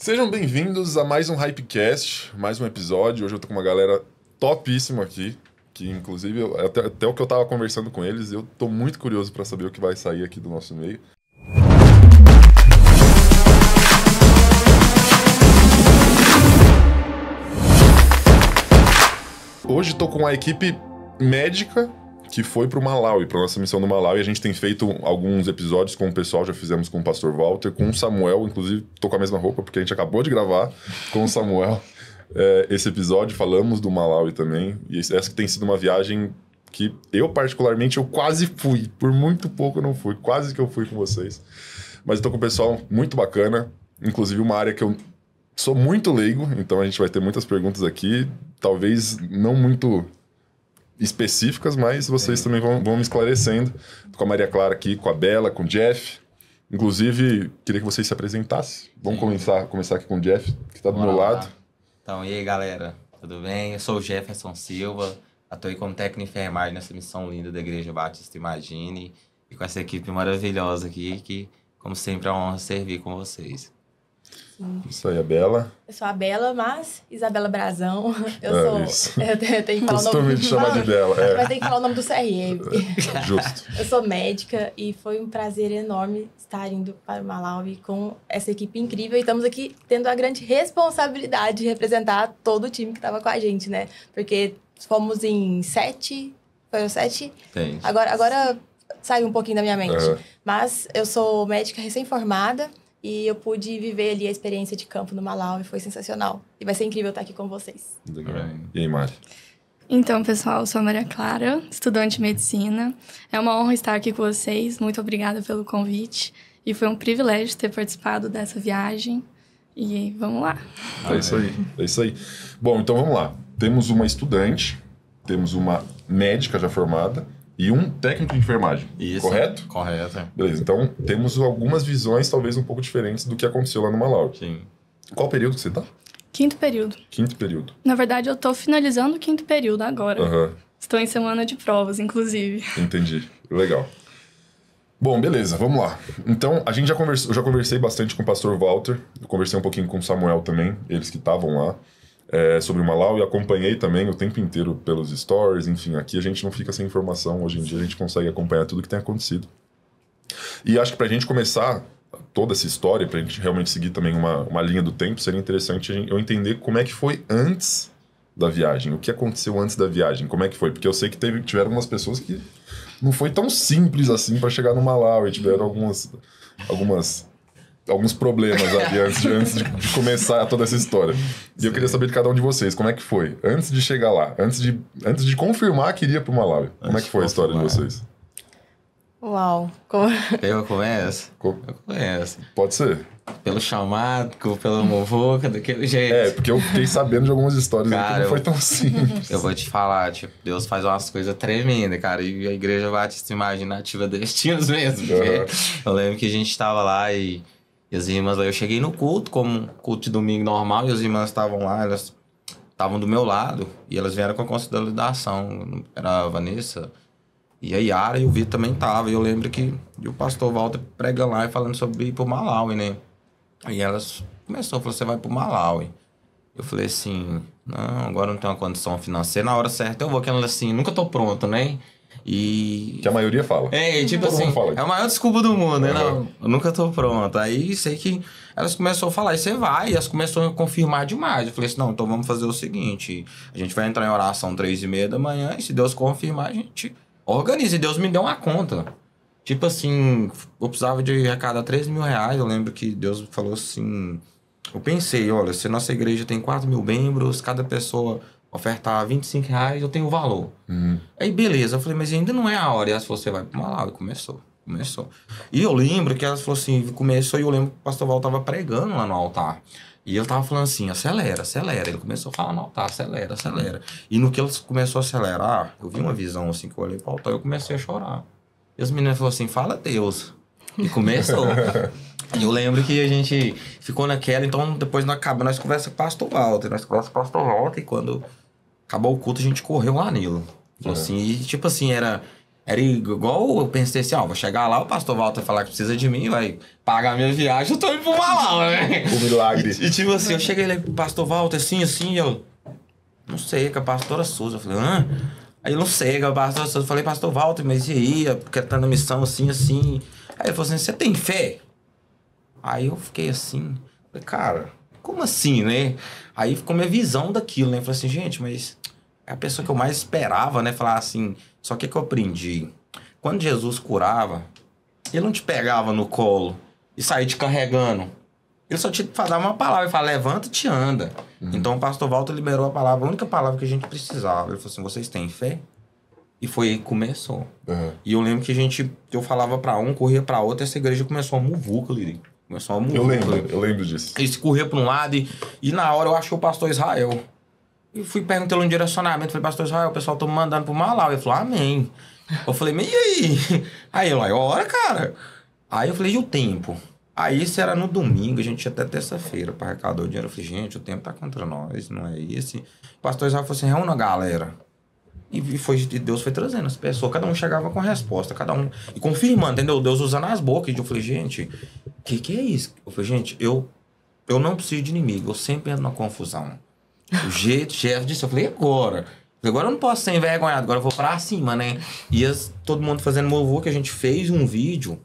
Sejam bem-vindos a mais um Hypecast, mais um episódio. Hoje eu tô com uma galera topíssima aqui, que inclusive, até o que eu tava conversando com eles, eu tô muito curioso pra saber o que vai sair aqui do nosso meio. Hoje tô com a equipe médica que foi pro Malawi, pra nossa missão no Malawi. A gente tem feito alguns episódios com o pessoal, já fizemos com o Pastor Walter, com o Samuel, inclusive tô com a mesma roupa, porque a gente acabou de gravar com o Samuel esse episódio, falamos do Malawi também, e essa que tem sido uma viagem que eu particularmente, eu quase fui, por muito pouco eu não fui, quase que eu fui com vocês. Mas eu tô com o pessoal muito bacana, inclusive uma área que eu sou muito leigo, então a gente vai ter muitas perguntas aqui, talvez não muito específicas, mas vocês também vão me esclarecendo. Tô com a Maria Clara aqui, com a Bela, com o Jeff. Inclusive, queria que vocês se apresentassem. Vamos começar aqui com o Jeff, que tá do meu lado. Então, e aí, galera? Tudo bem? Eu sou o Jefferson Silva, atuei como técnico de enfermagem nessa missão linda da Igreja Batista Imagine, e com essa equipe maravilhosa aqui, que, como sempre, é uma honra servir com vocês. Sim. Isso aí, a Bela. Eu sou a Bela, mas Isabela Brazão. Eu tenho que falar costume o nome de chamar de Bela. Mas tem que falar o nome do CRM. Justo. Eu sou médica e foi um prazer enorme estar indo para o Malawi com essa equipe incrível. E estamos aqui tendo a grande responsabilidade de representar todo o time que estava com a gente, né? Porque fomos em 7. Foi o 7? Tem. Agora saiu um pouquinho da minha mente. Mas eu sou médica recém-formada. E eu pude viver ali a experiência de campo no Malawi, foi sensacional. E vai ser incrível estar aqui com vocês. Legal. E aí, Mari? Então, pessoal, eu sou a Maria Clara, estudante de medicina. É uma honra estar aqui com vocês. Muito obrigada pelo convite. E foi um privilégio ter participado dessa viagem. E vamos lá. É isso aí. Bom, então vamos lá. Temos uma estudante, temos uma médica já formada, e um técnico de enfermagem. Isso. Correto? Correto. Beleza, então temos algumas visões talvez um pouco diferentes do que aconteceu lá no Malawi. Sim. Qual período que você tá? Quinto período. Quinto período. Na verdade, eu tô finalizando o quinto período agora. Estou em semana de provas, inclusive. Entendi. Legal. Bom, beleza, vamos lá. Então, a gente eu já conversei bastante com o Pastor Walter, eu conversei um pouquinho com o Samuel também, eles que estavam lá. Sobre o Malawi, acompanhei também o tempo inteiro pelos stories, enfim, aqui a gente não fica sem informação, hoje em dia a gente consegue acompanhar tudo que tem acontecido. E acho que pra gente começar toda essa história, pra gente realmente seguir também uma linha do tempo, seria interessante eu entender como é que foi antes da viagem, o que aconteceu antes da viagem, como é que foi, porque eu sei que tiveram algumas pessoas que não foi tão simples assim pra chegar no Malawi, tiveram alguns problemas ali antes de começar toda essa história. E eu queria saber de cada um de vocês, como é que foi? Antes de chegar lá, antes de confirmar que iria pro Malawi, como é que foi a história de vocês? Uau! Eu começo? Eu começo. Pode ser. Pelo chamado, pela movoca, daquele jeito. Porque eu fiquei sabendo de algumas histórias aí que não foi tão simples. Eu vou te falar, tipo, Deus faz umas coisas tremendas, cara. E a Igreja Batista Imaginativa Destinos mesmo. Eu lembro que a gente tava lá e as irmãs lá, eu cheguei no culto, como culto de domingo normal, e as irmãs estavam lá, elas estavam do meu lado, e elas vieram com a consolidação. Era a Vanessa e a Yara, e o Vitor também tava. E eu lembro que o pastor Walter pregando lá e falando sobre ir pro Malawi, né? E elas falou, você vai pro Malawi. Eu falei assim, não, agora não tenho uma condição financeira, na hora certa eu vou, que ela assim, nunca tô pronto, né? E... Que a maioria fala. Tipo todo assim, mundo fala. é a maior desculpa do mundo, né? Não, eu nunca tô pronto. Aí sei que elas começaram a falar, e você vai, e elas começaram a confirmar demais. Eu falei assim, não, então vamos fazer o seguinte, a gente vai entrar em oração 3h30 da manhã, e se Deus confirmar, a gente organiza. E Deus me deu uma conta. Tipo assim, eu precisava de arrecadar 13 mil reais, eu lembro que Deus falou assim, eu pensei, olha, se nossa igreja tem 4 mil membros, cada pessoa ofertar 25 reais, eu tenho o valor. Aí, beleza. Eu falei, mas ainda não é a hora. E ela falou, você vai pro Malawi. Começou. E eu lembro que ela falou assim, começou, e eu lembro que o pastor Val tava pregando lá no altar. E ele tava falando assim, acelera. Ele começou a falar no altar, acelera. E no que ele começou a acelerar, eu vi uma visão assim, que eu olhei pro altar e eu comecei a chorar. E as meninas falaram assim, fala Deus. E começou. E eu lembro que a gente ficou naquela, então depois nós conversamos com o pastor Walter. E quando acabou o culto, a gente correu lá nele. Assim, e tipo assim, Era igual eu pensei assim, ó, vou chegar lá, o pastor Walter falar que precisa de mim, vai pagar minha viagem, eu tô indo pro Malau, né? O milagre. E tipo assim, eu cheguei lá, pastor Walter, assim, e eu... Não sei, que a pastora Souza. Eu falei, hã? Aí eu não sei, que a pastora Souza. Eu falei, pastor Walter, mas e aí? Eu quero estar na missão assim, assim. Aí ele falou assim, você tem fé? Aí eu fiquei assim, falei, cara, como assim, né? Aí ficou minha visão daquilo, né? Eu falei assim, gente, mas é a pessoa que eu mais esperava, né? Falar assim, só que eu aprendi. Quando Jesus curava, ele não te pegava no colo e saía te carregando. Ele só te dava uma palavra e falava, levanta-te e anda. Então o pastor Walter liberou a palavra, a única palavra que a gente precisava. Ele falou assim, vocês têm fé? E foi aí que começou. E eu lembro que eu falava pra um, corria pra outro, e essa igreja começou a muvuca, Liri. Começou a muvuca. Eu lembro disso. Eles corriam pra um lado e na hora eu achei o pastor Israel. E fui perguntando um direcionamento, falei, pastor Israel, o pessoal tá me mandando pro Malau. Ele falou, amém. Eu falei, mas e aí? Aí ele, ora, cara. Aí eu falei, e o tempo? Aí isso era no domingo, a gente ia até terça-feira para arrecadar o dinheiro. Eu falei, gente, o tempo tá contra nós, não é esse. O pastor Israel falou assim, reúna a galera. E Deus foi trazendo as pessoas, cada um chegava com a resposta, cada um... E confirmando, entendeu? Deus usando as bocas. E eu falei, gente, que é isso? Eu falei, gente, eu não preciso de inimigo, eu sempre entro na confusão. O chefe disse, eu falei, agora eu não posso ser envergonhado, agora eu vou pra cima, né? E todo mundo fazendo louvor, que a gente fez um vídeo...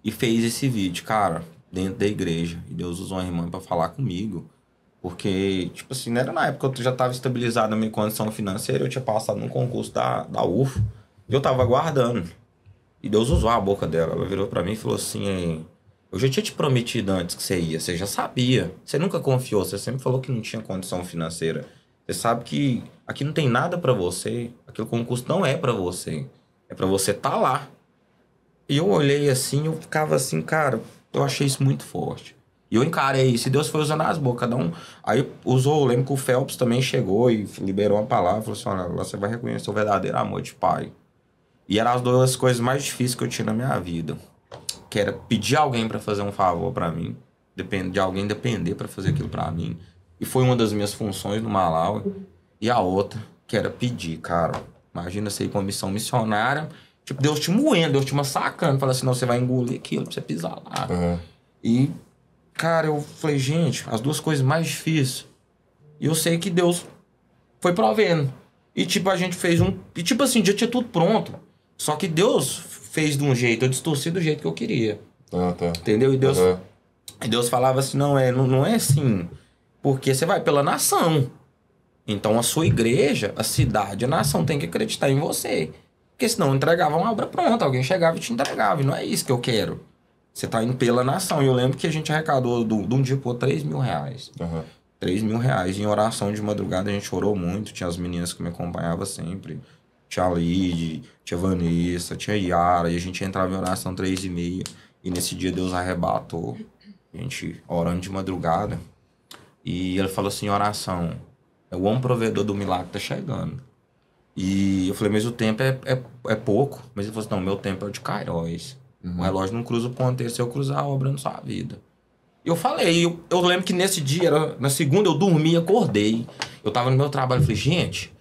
E fez esse vídeo, cara, dentro da igreja. E Deus usou uma irmã pra falar comigo. Porque, tipo assim, não era na época que eu já tava estabilizado na minha condição financeira. Eu tinha passado num concurso da UFO. E eu tava aguardando. E Deus usou a boca dela. Ela virou pra mim e falou assim... Eu já tinha te prometido antes que você ia. Você já sabia. Você nunca confiou. Você sempre falou que não tinha condição financeira. Você sabe que aqui não tem nada pra você. Aquele concurso não é pra você. É pra você tá lá. E eu olhei assim, eu ficava assim, cara, eu achei isso muito forte. E eu encarei isso, e Deus foi usando as bocas, cada um... Aí usou, eu lembro que o Phelps também chegou e liberou uma palavra, falou assim, olha, você vai reconhecer o verdadeiro amor de pai. E eram as duas coisas mais difíceis que eu tinha na minha vida. Que era pedir alguém pra fazer um favor pra mim, de alguém depender pra fazer aquilo pra mim. E foi uma das minhas funções no Malau. E a outra, que era pedir, cara. Imagina você ir com uma missão missionária... Tipo, Deus te moendo, Deus te massacrando. Fala assim, não, você vai engolir aquilo pra você pisar lá. E, cara, eu falei, gente, as duas coisas mais difíceis. E eu sei que Deus foi provendo. E, tipo, a gente fez um... E, tipo assim, já tinha tudo pronto. Só que Deus fez de um jeito, eu distorci do jeito que eu queria. Tá. Entendeu? E Deus falava assim, não é assim. Porque você vai pela nação. Então, a sua igreja, a cidade, a nação tem que acreditar em você. Porque senão entregava uma obra pronta, alguém chegava e te entregava, e não é isso que eu quero. Você tá indo pela nação. E eu lembro que a gente arrecadou de um dia por R$3.000. 3.000 reais. Em oração de madrugada a gente orou muito, tinha as meninas que me acompanhavam sempre. Tinha a Lid, tinha a Vanessa, tinha a Yara, e a gente entrava em oração 3h30. E nesse dia Deus arrebatou, a gente orando de madrugada. E ele falou assim, oração, o homem provedor do milagre tá chegando. E eu falei, mas o tempo é pouco. Mas ele falou assim, não, meu tempo é o de Kairos. O relógio não cruza o ponteiro se eu cruzar a obra na sua vida. E eu falei, eu lembro que nesse dia, na segunda eu dormi, acordei. Eu tava no meu trabalho, falei, gente,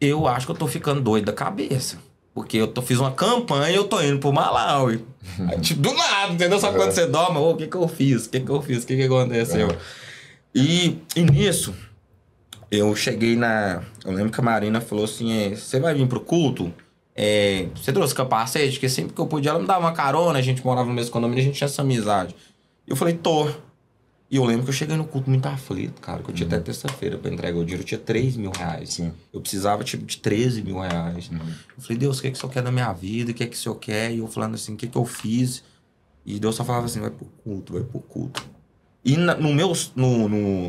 eu acho que eu tô ficando doido da cabeça. Porque fiz uma campanha e eu tô indo pro Malawi. Aí, tipo, do nada, entendeu? Só quando você dorme, o que eu fiz? O que aconteceu? E nisso... Eu cheguei Eu lembro que a Marina falou assim, você vai vir pro culto? Você trouxe capacete? Porque sempre que eu podia, ela me dava uma carona, a gente morava no mesmo condomínio, a gente tinha essa amizade. E eu falei, tô. E eu lembro que eu cheguei no culto muito aflito, cara, que eu tinha até terça-feira pra entregar o dinheiro, eu tinha R$3.000. Sim. Eu precisava, tipo, de R$13.000. Eu falei, Deus, o que é que o Senhor quer da minha vida? O que é que o Senhor quer? E eu falando assim, o que é que eu fiz? E Deus só falava assim, vai pro culto. E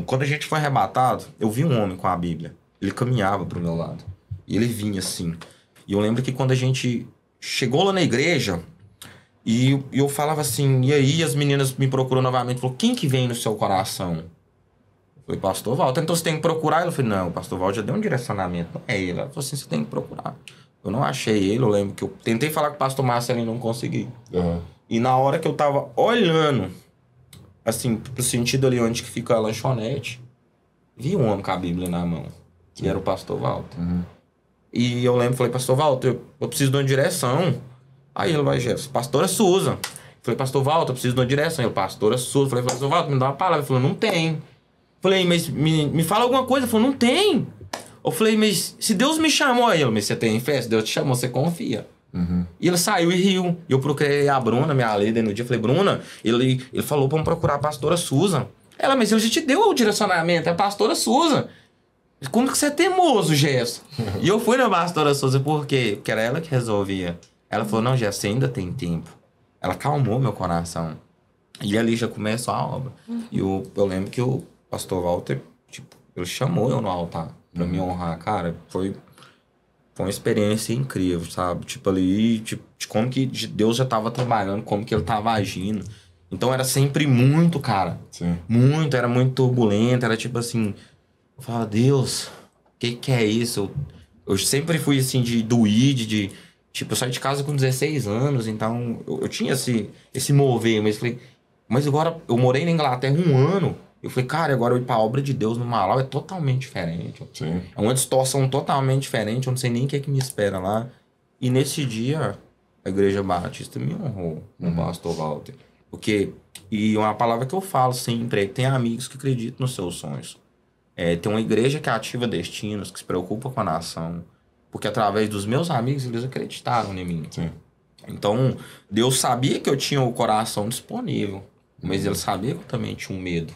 quando a gente foi arrebatado, eu vi um homem com a Bíblia. Ele caminhava pro meu lado. E ele vinha assim. E eu lembro que quando a gente chegou lá na igreja, e eu falava assim, e aí as meninas me procurou novamente, falou, quem que vem no seu coração? Eu falei, pastor Walter, então você tem que procurar. Eu falei, não, o pastor Walter já deu um direcionamento, não é ele. Ela falou assim, você tem que procurar. Eu não achei ele, eu lembro que eu tentei falar com o pastor Marcelo e não consegui. E na hora que eu tava olhando... assim, pro sentido ali onde que fica a lanchonete, vi um homem com a Bíblia na mão, que era o pastor Walter. E eu lembro, falei, pastor Walter, eu preciso de uma direção. Aí ele vai, Jefferson, pastora Suza. Falei, pastor Walter, eu preciso de uma direção. Ele, pastora Suza. Falei, pastor Walter, me dá uma palavra. Ele falou, não tem. Falei, mas me fala alguma coisa. Ele falou, não tem. Eu falei, mas se Deus me chamou, aí ele, mas você tem fé? Se Deus te chamou, você confia. E ele saiu e riu. E eu procurei a Bruna, minha líder, no dia. Falei, Bruna, ele falou pra me procurar a pastora Suza. Ela, mas ele já te deu o direcionamento, é a pastora Suza. Como que você é teimoso, Gerson? E eu fui na pastora Suza, por quê? Porque era ela que resolvia. Ela falou, não, Gerson, você ainda tem tempo. Ela calmou meu coração. E ali já começou a obra. E eu lembro que o pastor Walter, tipo, ele chamou eu no altar pra me honrar. Cara, foi uma experiência incrível, sabe? Tipo, ali, tipo, de como que Deus já tava trabalhando, como que ele tava agindo. Então era sempre muito, cara. Sim. Muito, era muito turbulento, era tipo assim... Eu falava, Deus, o que é isso? Eu sempre fui assim, de doir, tipo, eu saí de casa com 16 anos, então eu tinha esse mover, mas agora eu morei na Inglaterra 1 ano. Eu falei, cara, agora eu ir pra obra de Deus no Malau é totalmente diferente. Sim. É uma distorção totalmente diferente, eu não sei nem o que é que me espera lá. E nesse dia, a Igreja Batista me honrou, o pastor Walter. Porque, e uma palavra que eu falo sempre é que tem amigos que acreditam nos seus sonhos. Tem uma igreja que ativa destinos, que se preocupa com a nação. Porque através dos meus amigos, eles acreditaram em mim. Sim. Então, Deus sabia que eu tinha o coração disponível. Mas ele sabia que eu também tinha um medo.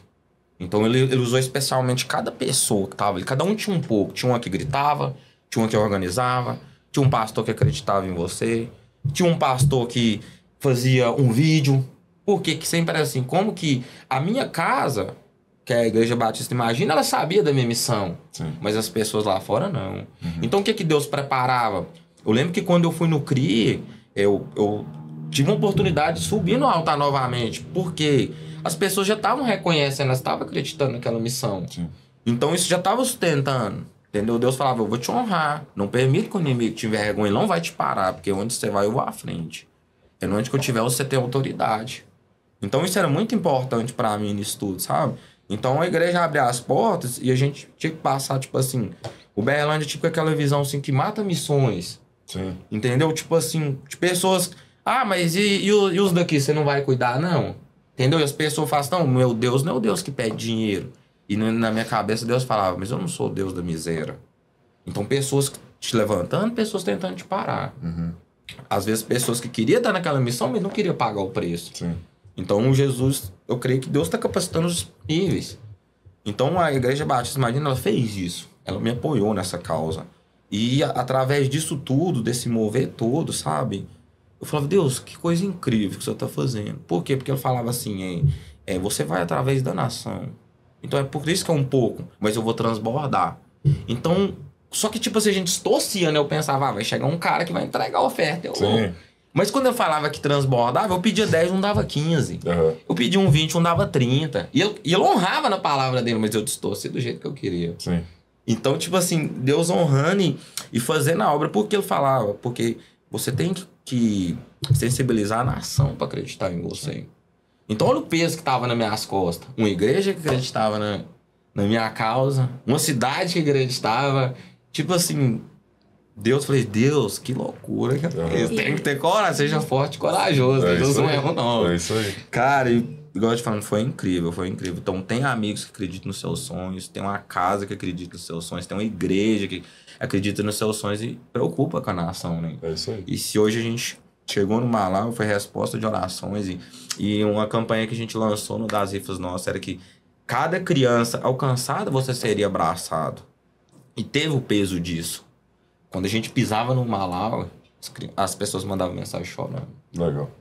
Então, ele usou especialmente cada pessoa que estava ali. Cada um tinha um pouco. Tinha uma que gritava, tinha uma que organizava, tinha um pastor que acreditava em você, tinha um pastor que fazia um vídeo. Porque que sempre era assim, como que a minha casa... que a Igreja Batista Imagina, ela sabia da minha missão. Sim. Mas as pessoas lá fora, não. Então, o que Deus preparava? Eu lembro que quando eu fui no CRI, eu tive uma oportunidade de subir no altar novamente. Porque as pessoas já estavam reconhecendo, elas estavam acreditando naquela missão. Sim. Então, isso já estava sustentando. Entendeu? Deus falava, eu vou te honrar. Não permite que o inimigo te vergonhe. Ele não vai te parar, porque onde você vai, eu vou à frente. É onde que eu tiver, você tem autoridade. Então, isso era muito importante para mim nisso tudo, sabe? Então a igreja abre as portas e a gente tinha que passar, tipo assim... O Berlândia, tipo, aquela visão assim que mata missões. Sim. Entendeu? Tipo assim, de pessoas... Ah, mas e os daqui, você não vai cuidar, não? Entendeu? E as pessoas falam assim, não, meu Deus não é o Deus que pede dinheiro. E na minha cabeça Deus falava, mas eu não sou o Deus da miséria. Então pessoas te levantando, pessoas tentando te parar. Às vezes pessoas que queriam estar naquela missão, mas não queriam pagar o preço. Sim. Então, Jesus, eu creio que Deus está capacitando os níveis. Então, a Igreja Batista Imagina, ela fez isso. Ela me apoiou nessa causa. E, através disso tudo, desse mover todo, sabe? Eu falava, Deus, que coisa incrível que o Senhor está fazendo. Por quê? Porque ele falava assim, você vai através da nação. Então, é por isso que é um pouco, mas eu vou transbordar. Então, só que, tipo assim, a gente distorcia, né? Eu pensava, vai chegar um cara que vai entregar a oferta. Sim. Mas quando eu falava que transbordava, eu pedia 10, não dava 15. Eu pedia um 20, não dava 30. E ele honrava na palavra dele, mas eu distorci do jeito que eu queria. Sim. Então, tipo assim, Deus honrando e fazendo a obra. Por que ele falava? Porque você tem que sensibilizar a nação para acreditar em você. Então, olha o peso que estava nas minhas costas. Uma igreja que acreditava na minha causa. Uma cidade que acreditava. Tipo assim... Deus, falei, Deus, que loucura. Tem que ter coragem, seja forte e corajoso. Deus não erra, não. É isso aí. Cara, igual eu te falando, foi incrível. Então, tem amigos que acreditam nos seus sonhos, tem uma casa que acredita nos seus sonhos, tem uma igreja que acredita nos seus sonhos e preocupa com a nação, né? É isso aí. E se hoje a gente chegou no Malau, foi resposta de orações e uma campanha que a gente lançou no Das Rifas Nossas era que cada criança alcançada você seria abraçado. E teve o peso disso. Quando a gente pisava no Malau, as pessoas mandavam mensagem chorando. Legal.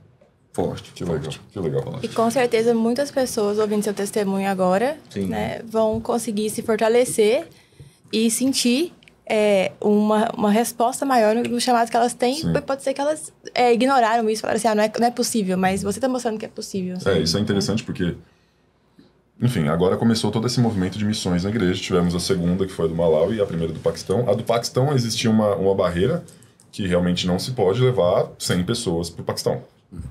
Forte. Que legal. Que legal. E com certeza muitas pessoas ouvindo seu testemunho agora, né, vão conseguir se fortalecer e sentir uma resposta maior no chamado que elas têm. Sim. Pode ser que elas ignoraram isso, falaram assim, não é possível, mas você está mostrando que é possível. Isso é interessante porque... Enfim, agora começou todo esse movimento de missões na igreja. Tivemos a segunda, que foi a do Malau, e a primeira do Paquistão. A do Paquistão existia uma barreira que realmente não se pode levar 100 pessoas para o Paquistão.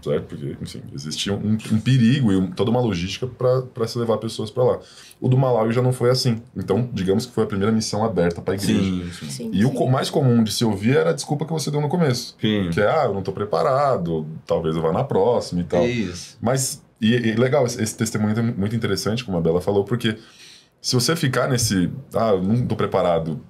certo? Porque, enfim, existia um perigo e toda uma logística para se levar pessoas para lá. O do Malawi já não foi assim. Então, digamos que foi a primeira missão aberta para a igreja. Sim. E o mais comum de se ouvir era a desculpa que você deu no começo. Sim. Que é, eu não tô preparado, talvez eu vá na próxima e tal. Isso. Mas, e legal, esse testemunho é muito interessante, como a Bela falou, porque se você ficar nesse, eu não tô preparado,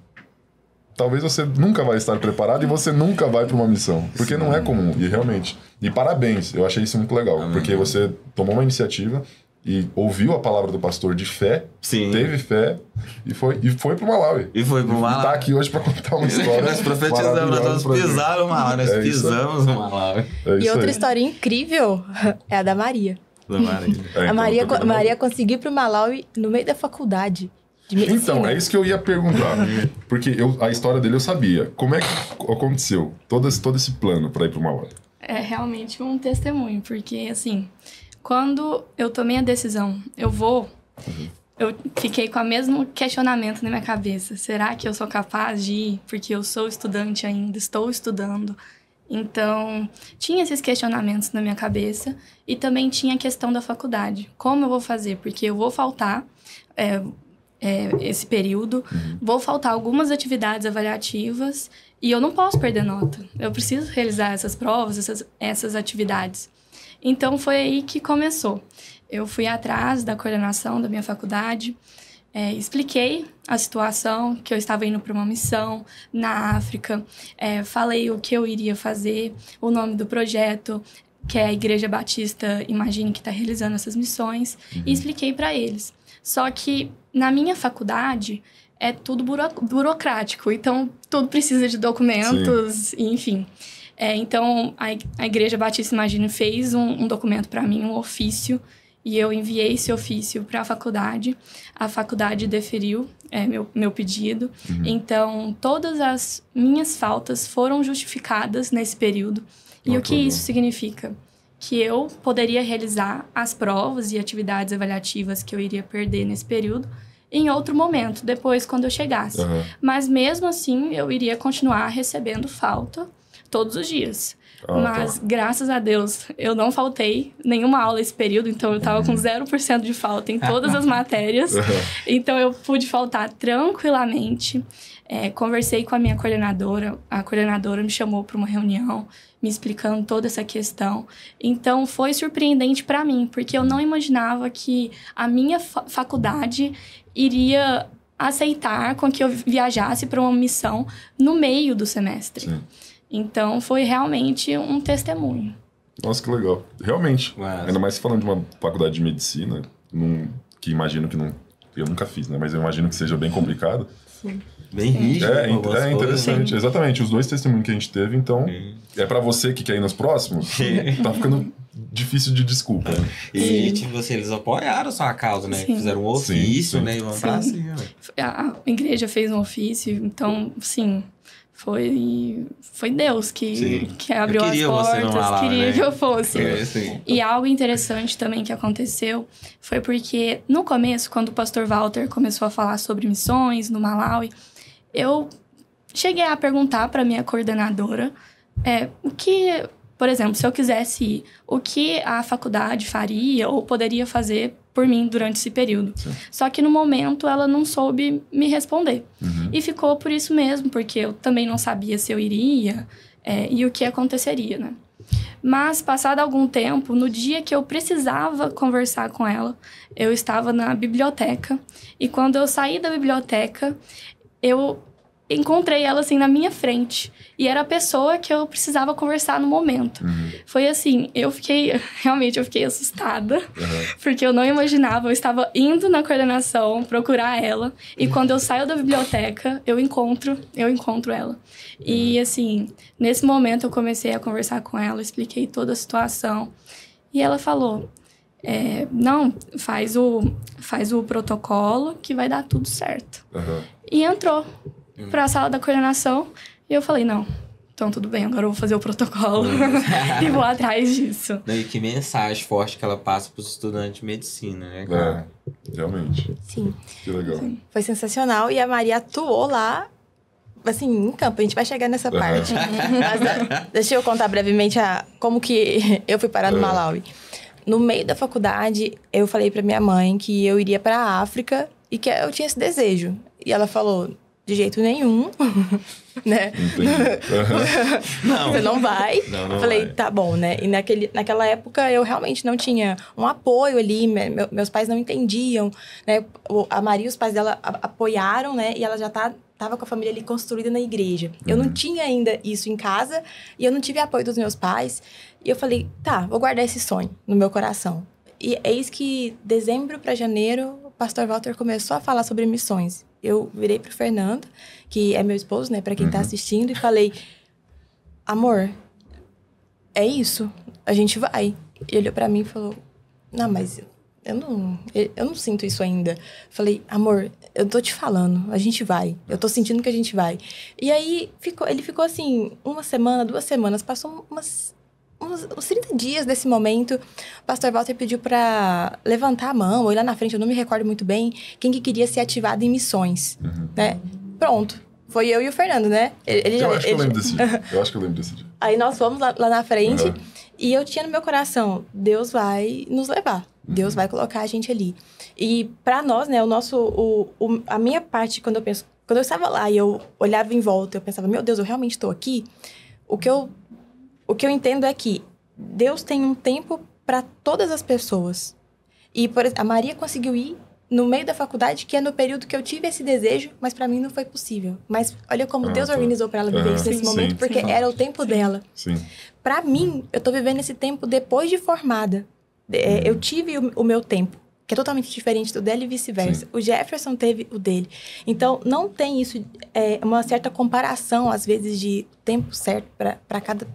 talvez você nunca vai estar preparado e você nunca vai para uma missão. Porque não é comum, e realmente. E parabéns, eu achei isso muito legal. Amém. Porque você tomou uma iniciativa e ouviu a palavra do pastor de fé, teve fé e foi pro Malawi. E foi pro Malawi. E tá aqui hoje para contar uma história. Nós profetizamos, nós pisamos no Malawi, nós pisamos no Malawi. E outra história incrível é a da Maria. A Maria conseguiu ir pro Malawi no meio da faculdade de medicina. Então, é isso que eu ia perguntar. Porque a história dele eu sabia. Como é que aconteceu todo esse plano para ir pro Malawi? É realmente um testemunho, porque assim, quando eu tomei a decisão, eu fiquei com o mesmo questionamento na minha cabeça. Será que eu sou capaz de ir? Porque eu sou estudante ainda, estou estudando. Então, tinha esses questionamentos na minha cabeça e também tinha a questão da faculdade. Como eu vou fazer? Porque eu vou faltar esse período, vou faltar algumas atividades avaliativas e eu não posso perder nota. Eu preciso realizar essas provas, essas atividades. Então, foi aí que começou. Eu fui atrás da coordenação da minha faculdade, expliquei a situação, que eu estava indo para uma missão na África, falei o que eu iria fazer, o nome do projeto, que é a Igreja Batista Imagine, que está realizando essas missões, e expliquei para eles. Só que na minha faculdade é tudo burocrático, então tudo precisa de documentos, enfim. Então a Igreja Batista Imagine fez um documento para mim, um ofício, e eu enviei esse ofício para a faculdade deferiu meu pedido. Então, todas as minhas faltas foram justificadas nesse período. E o que isso significa? Que eu poderia realizar as provas e atividades avaliativas que eu iria perder nesse período em outro momento, depois quando eu chegasse. Mas mesmo assim, eu iria continuar recebendo falta todos os dias. Mas, graças a Deus, eu não faltei nenhuma aula esse período, então eu tava com 0% de falta em todas as matérias. Então, eu pude faltar tranquilamente. Conversei com a minha coordenadora, a coordenadora me chamou para uma reunião, me explicando toda essa questão. Então, foi surpreendente para mim, porque eu não imaginava que a minha faculdade iria aceitar com que eu viajasse para uma missão no meio do semestre. Sim. Então, foi realmente um testemunho. Nossa, que legal. Realmente. Ainda mais falando de uma faculdade de medicina, que imagino que não... Eu nunca fiz, né? Mas eu imagino que seja bem complicado. Sim. Bem rígido. É interessante. Exatamente. Os 2 testemunhos que a gente teve, então... É pra você que quer ir nos próximos, tá ficando difícil de desculpa, né? E, tipo assim, eles apoiaram a sua causa, né? Sim. Fizeram um ofício, né? E vão pra cima. A igreja fez um ofício, então, sim... Foi Deus que abriu as portas, queria que eu fosse. E algo interessante também que aconteceu foi porque, no começo, quando o pastor Walter começou a falar sobre missões no Malawi, eu cheguei a perguntar para minha coordenadora o que, por exemplo, se eu quisesse ir, o que a faculdade faria ou poderia fazer por mim durante esse período. Sim. Só que no momento ela não soube me responder. E ficou por isso mesmo, porque eu também não sabia se eu iria e o que aconteceria, né? Mas, passado algum tempo, no dia que eu precisava conversar com ela, eu estava na biblioteca. E quando eu saí da biblioteca, eu encontrei ela, assim, na minha frente. E era a pessoa que eu precisava conversar no momento. Foi assim, eu fiquei assustada. Porque eu não imaginava, eu estava indo na coordenação procurar ela. E quando eu saio da biblioteca, eu encontro ela. E, assim, nesse momento eu comecei a conversar com ela, expliquei toda a situação. E ela falou, não, faz o protocolo que vai dar tudo certo. E entrou para a sala da coordenação e eu falei, não, então tudo bem, agora eu vou fazer o protocolo e vou atrás disso. E que mensagem forte que ela passa para os estudantes de medicina, né, cara? Realmente. Sim. Que legal. Sim. Foi sensacional e a Maria atuou lá assim, em campo. A gente vai chegar nessa parte. Mas deixa eu contar brevemente como que eu fui parar no Malawi. No meio da faculdade, eu falei pra minha mãe que eu iria pra África e que eu tinha esse desejo. E ela falou, de jeito nenhum, né? Não. Você não vai. Não eu falei, vai. tá bom, né? E naquela época, eu realmente não tinha um apoio ali. Meus pais não entendiam, né? A Maria e os pais dela apoiaram, né? E ela já tava com a família ali construída na igreja. Eu não tinha ainda isso em casa e eu não tive apoio dos meus pais. E eu falei, tá, vou guardar esse sonho no meu coração. E eis que, dezembro para janeiro, o pastor Walter começou a falar sobre missões. Eu virei pro Fernando, que é meu esposo, né, para quem tá assistindo, e falei, amor, é isso, a gente vai. Ele olhou para mim e falou, não, mas eu não sinto isso ainda. Falei, amor, eu tô te falando, a gente vai. Eu tô sentindo que a gente vai. E aí, ele ficou assim, 1 semana, 2 semanas, passou uns 30 dias desse momento, o pastor Walter pediu para levantar a mão, ou ir lá na frente, eu não me recordo muito bem, quem que queria ser ativado em missões, né? Pronto. Foi eu e o Fernando, né? Eu acho que eu lembro desse dia. Aí nós fomos lá na frente, e eu tinha no meu coração, Deus vai nos levar. Deus vai colocar a gente ali. E para nós, né, a minha parte, quando eu estava lá e eu olhava em volta, eu pensava, meu Deus, eu realmente estou aqui? O que eu entendo é que Deus tem um tempo para todas as pessoas. E a Maria conseguiu ir no meio da faculdade, que é no período que eu tive esse desejo, mas para mim não foi possível. Mas olha como Deus organizou para ela viver isso nesse momento, porque era o tempo dela. Para mim, eu tô vivendo esse tempo depois de formada. Eu tive o meu tempo, que é totalmente diferente do dela e vice-versa. O Jefferson teve o dele. Então, não tem isso, uma certa comparação, às vezes, de tempo certo para cada...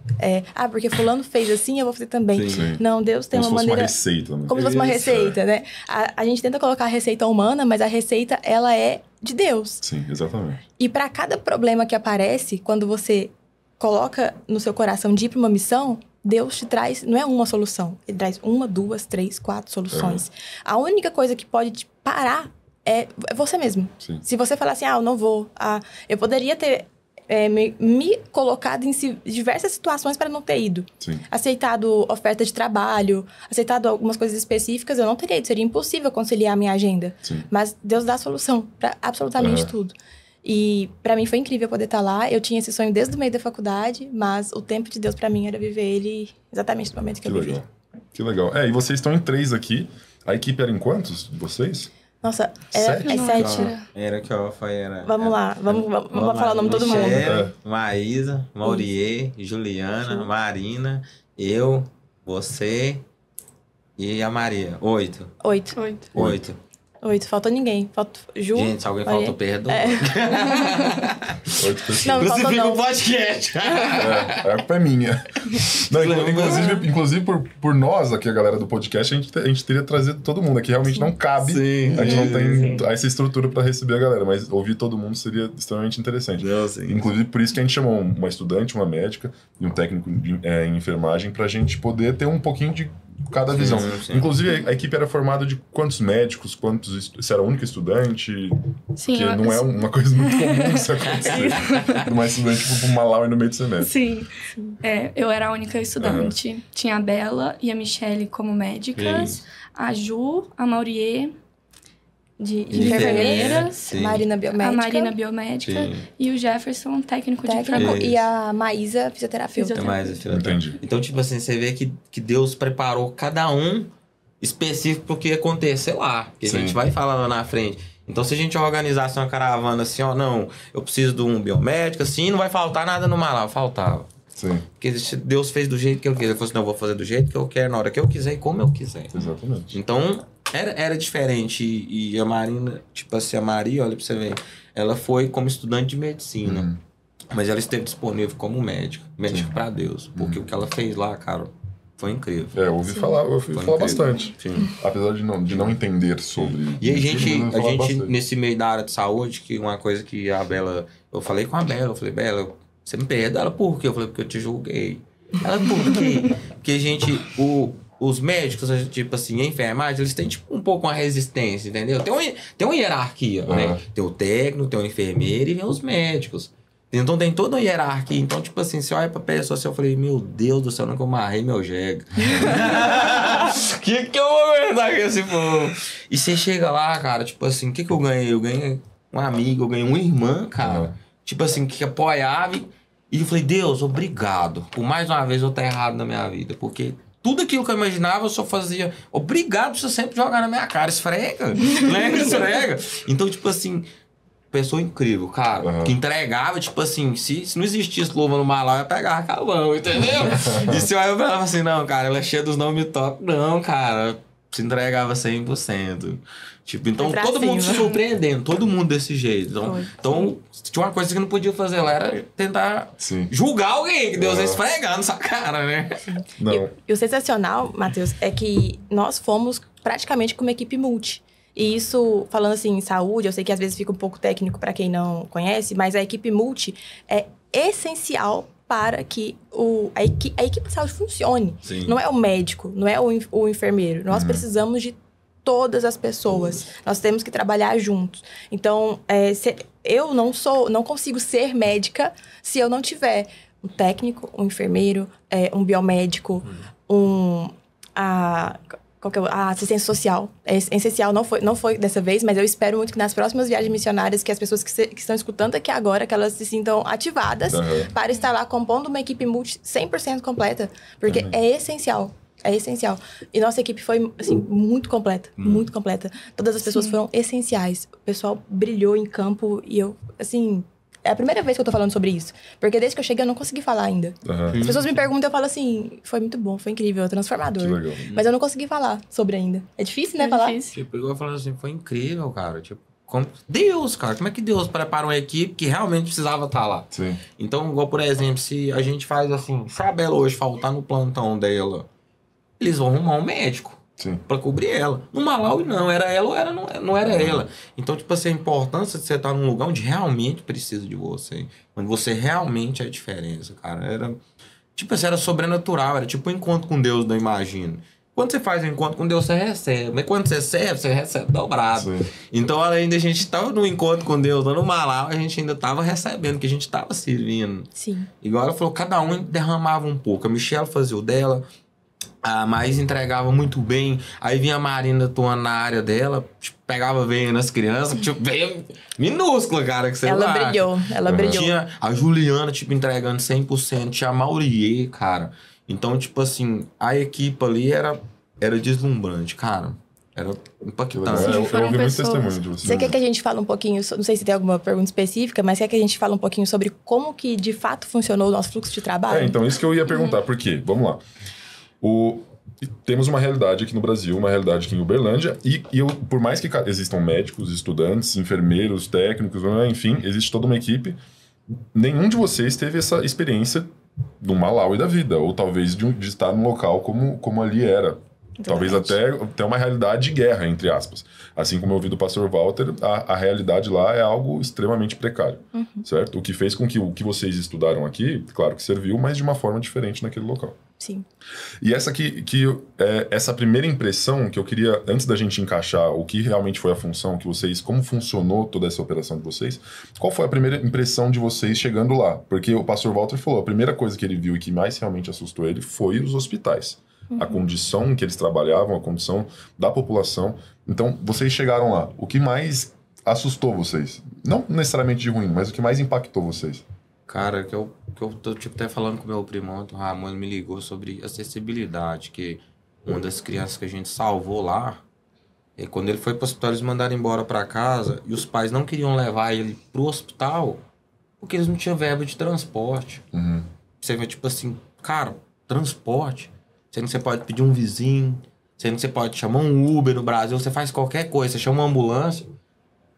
porque fulano fez assim, eu vou fazer também. Não, Deus tem uma maneira... Como se fosse uma receita. Né? Como se fosse uma receita, né? A gente tenta colocar a receita humana, mas a receita, ela é de Deus. Sim, exatamente. E para cada problema que aparece, quando você coloca no seu coração de ir para uma missão... Deus te traz, não é uma solução, ele traz 1, 2, 3, 4 soluções. A única coisa que pode te parar é você mesmo. Se você falar assim, eu não vou, eu poderia ter me colocado em diversas situações para não ter ido. Aceitado oferta de trabalho, aceitado algumas coisas específicas, eu não teria ido, seria impossível conciliar a minha agenda. Mas Deus dá a solução para absolutamente tudo. E para mim foi incrível poder estar lá. Eu tinha esse sonho desde o meio da faculdade, mas o tempo de Deus para mim era viver ele exatamente no momento que eu vivi. Que legal. E vocês estão em 3 aqui. A equipe era em quantos de vocês? Nossa, é 7. Era que eu falei, era... Vamos lá, vamos falar o nome de todo mundo. Maísa, Mauriê, Juliana, Marina, eu, você e a Maria. 8. 8. Faltou ninguém. Faltou Ju. Gente, se alguém faltou, perdoa. 8 pessoas. Não, faltou Crucifica não. o podcast. A culpa é minha. Não, inclusive por nós, aqui, a galera do podcast, a gente teria trazido todo mundo. Aqui realmente não cabe. A gente não tem essa estrutura para receber a galera. Mas ouvir todo mundo seria extremamente interessante. Inclusive, por isso que a gente chamou uma estudante, uma médica e um técnico em enfermagem pra gente poder ter um pouquinho de cada visão. Inclusive, a equipe era formada de quantos médicos, se era a única estudante? Sim, porque não é uma coisa muito comum isso acontecer. Uma estudante tipo pro Malawi no meio do semestre. Sim. Eu era a única estudante. Tinha a Bela e a Michelle como médicas. A Ju, a Mauriê de enfermeiras, a Marina biomédica e o Jefferson, técnico de enfermagem. E a Maísa, fisioterapeuta. Entendi. Então, tipo assim, você vê que Deus preparou cada um específico pro que ia acontecer lá. Que a gente vai falar lá na frente. Então, se a gente organizasse uma caravana assim, não, eu preciso de um biomédico, assim, não vai faltar nada no Malawi. Faltava. Porque Deus fez do jeito que eu quis. Ele falou assim, não, eu vou fazer do jeito que eu quero, na hora que eu quiser e como eu quiser. Exatamente. Então, era diferente. E a Marina, tipo assim, a Maria, olha pra você ver, ela foi como estudante de medicina. Mas ela esteve disponível como médica pra Deus. Porque o que ela fez lá, cara, foi incrível. Eu ouvi falar bastante. Apesar de não entender sobre... E a gente nesse meio da área de saúde, que uma coisa que a Bela... Eu falei com a Bela, Bela, você me perdoa? Ela, por quê? Eu falei, porque eu te julguei. Ela, por quê? Porque a gente... Os médicos, tipo assim, a enfermagem, eles têm tipo um pouco uma resistência, entendeu? Tem uma hierarquia, né? Tem o técnico, tem o enfermeiro e vem os médicos. Então tem toda uma hierarquia. Então, tipo assim, você olha pra pessoa assim, eu falei, meu Deus do céu, nunca eu amarrei meu jegue. que eu vou aguentar com esse povo? E você chega lá, cara, tipo assim, o que eu ganhei? Eu ganhei um amigo, eu ganhei uma irmã, cara. Tipo assim, que apoiava. E eu falei, Deus, obrigado. Por mais uma vez eu estar errado na minha vida. Porque tudo aquilo que eu imaginava, eu só fazia. Obrigado por você sempre jogar na minha cara. Esfrega. Lembra? Esfrega. Então, tipo assim, pessoa incrível, cara. Que entregava, tipo assim, se não existisse luva no Malau, eu ia pegar carvão, entendeu? E se eu olhava pra ela assim, não, cara, ela é cheia dos não me toca. Não, cara, se entregava 100%. Tipo, então todo mundo se surpreendendo, todo mundo desse jeito. Então tinha uma coisa que não podia fazer lá, era tentar julgar alguém, que Deus ia esfregar na sua cara, né? Não. E o sensacional, Matheus, é que nós fomos praticamente com uma equipe multi. E isso, falando assim, em saúde, eu sei que às vezes fica um pouco técnico para quem não conhece, mas a equipe multi é essencial para que a equipe de saúde funcione. Sim. Não é o médico, não é o enfermeiro. Nós precisamos de todas as pessoas. Nós temos que trabalhar juntos. Então, eu não consigo ser médica se eu não tiver um técnico, um enfermeiro, um biomédico, a assistência social. É essencial, não foi dessa vez, mas eu espero muito que nas próximas viagens missionárias, que as pessoas que estão escutando aqui agora, que elas se sintam ativadas para estar lá compondo uma equipe multi 100% completa, porque é essencial. É essencial. E nossa equipe foi, assim, muito completa. Muito completa. Todas as pessoas foram essenciais. O pessoal brilhou em campo e eu, assim... É a primeira vez que eu tô falando sobre isso. Porque desde que eu cheguei, eu não consegui falar ainda. As pessoas me perguntam, eu falo assim... Foi muito bom, foi incrível, transformador. Que legal. Mas eu não consegui falar sobre ainda. É difícil, né, falar? Difícil. Tipo, eu falando assim, foi incrível, cara. Tipo, Deus, cara. Como é que Deus prepara uma equipe que realmente precisava estar lá? Sim. Então, igual, por exemplo, se a gente faz assim... Se a Bela hoje faltar no plantão dela... Eles vão arrumar um médico pra cobrir ela. No Malawi, não. Era ela ou não era ela. Então, tipo assim, a importância de você estar num lugar onde realmente precisa de você. Onde você realmente é a diferença, cara. Era, tipo assim, era sobrenatural. Era tipo um encontro com Deus, não imagino. Quando você faz um encontro com Deus, você recebe. Mas quando você recebe dobrado. Sim. Então, além da gente estar no encontro com Deus, lá no Malawi, a gente ainda estava recebendo, que a gente estava servindo. Sim. Igual ela falou, cada um derramava um pouco. A Michelle fazia o dela... A Mais entregava muito bem. Aí vinha a Marina atuando na área dela, tipo, pegava bem nas crianças, tipo, bem minúscula, cara, que você Ela brilhou. Tinha a Juliana, tipo, entregando 100%. Tinha a Maurier, cara. Então, tipo assim, a equipe ali era deslumbrante, cara. Era impactante. Eu ouvi muito pessoas. testemunho de você. Você quer que a gente fale um pouquinho, não sei se tem alguma pergunta específica, mas quer que a gente fale um pouquinho sobre como que de fato funcionou o nosso fluxo de trabalho? Então, isso que eu ia perguntar. Por quê? Vamos lá. Temos uma realidade aqui no Brasil, uma realidade aqui em Uberlândia, e por mais que existam médicos, estudantes, enfermeiros, técnicos, enfim, existe toda uma equipe, nenhum de vocês teve essa experiência do Malawi da vida, ou talvez de estar num local como ali era. Talvez até uma realidade de guerra, entre aspas. Assim como eu ouvi do pastor Walter, a realidade lá é algo extremamente precário, certo? O que fez com que o que vocês estudaram aqui, claro que serviu, mas de uma forma diferente naquele local. Sim. E essa primeira impressão que eu queria, antes da gente encaixar o que realmente foi a função que vocês, como funcionou toda essa operação de vocês, qual foi a primeira impressão de vocês chegando lá? Porque o pastor Walter falou, a primeira coisa que ele viu e que mais realmente assustou ele foi os hospitais. A condição em que eles trabalhavam, a condição da população. Então, vocês chegaram lá. O que mais assustou vocês? Não necessariamente de ruim, mas o que mais impactou vocês? Cara, que eu tô tipo, até falando com o meu primo ontem, o Ramon me ligou sobre acessibilidade, que uma das crianças que a gente salvou lá, quando ele foi pro hospital, eles mandaram embora pra casa, e os pais não queriam levar ele pro hospital, porque eles não tinham verba de transporte. Você vê, tipo assim, cara, transporte, sendo que você pode pedir um vizinho, sendo que você pode chamar um Uber no Brasil, você faz qualquer coisa, você chama uma ambulância,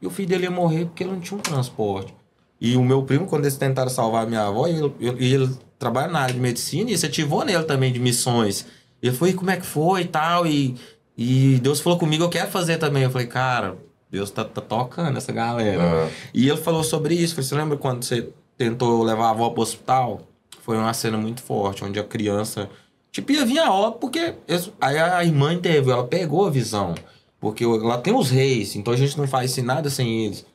e o filho dele ia morrer porque ele não tinha um transporte. E o meu primo, quando eles tentaram salvar a minha avó, ele trabalha na área de medicina e você ativou nele também de missões. Ele falou, e como é que foi e tal? E Deus falou comigo, eu quero fazer também. Eu falei, cara, Deus tá tocando essa galera. E ele falou sobre isso. Falei, você lembra quando você tentou levar a avó pro hospital? Foi uma cena muito forte, onde a criança... Tipo, ia vir a óbito, porque... Aí a irmã interviu, ela pegou a visão. Porque lá tem os reis, então a gente não faz nada sem eles.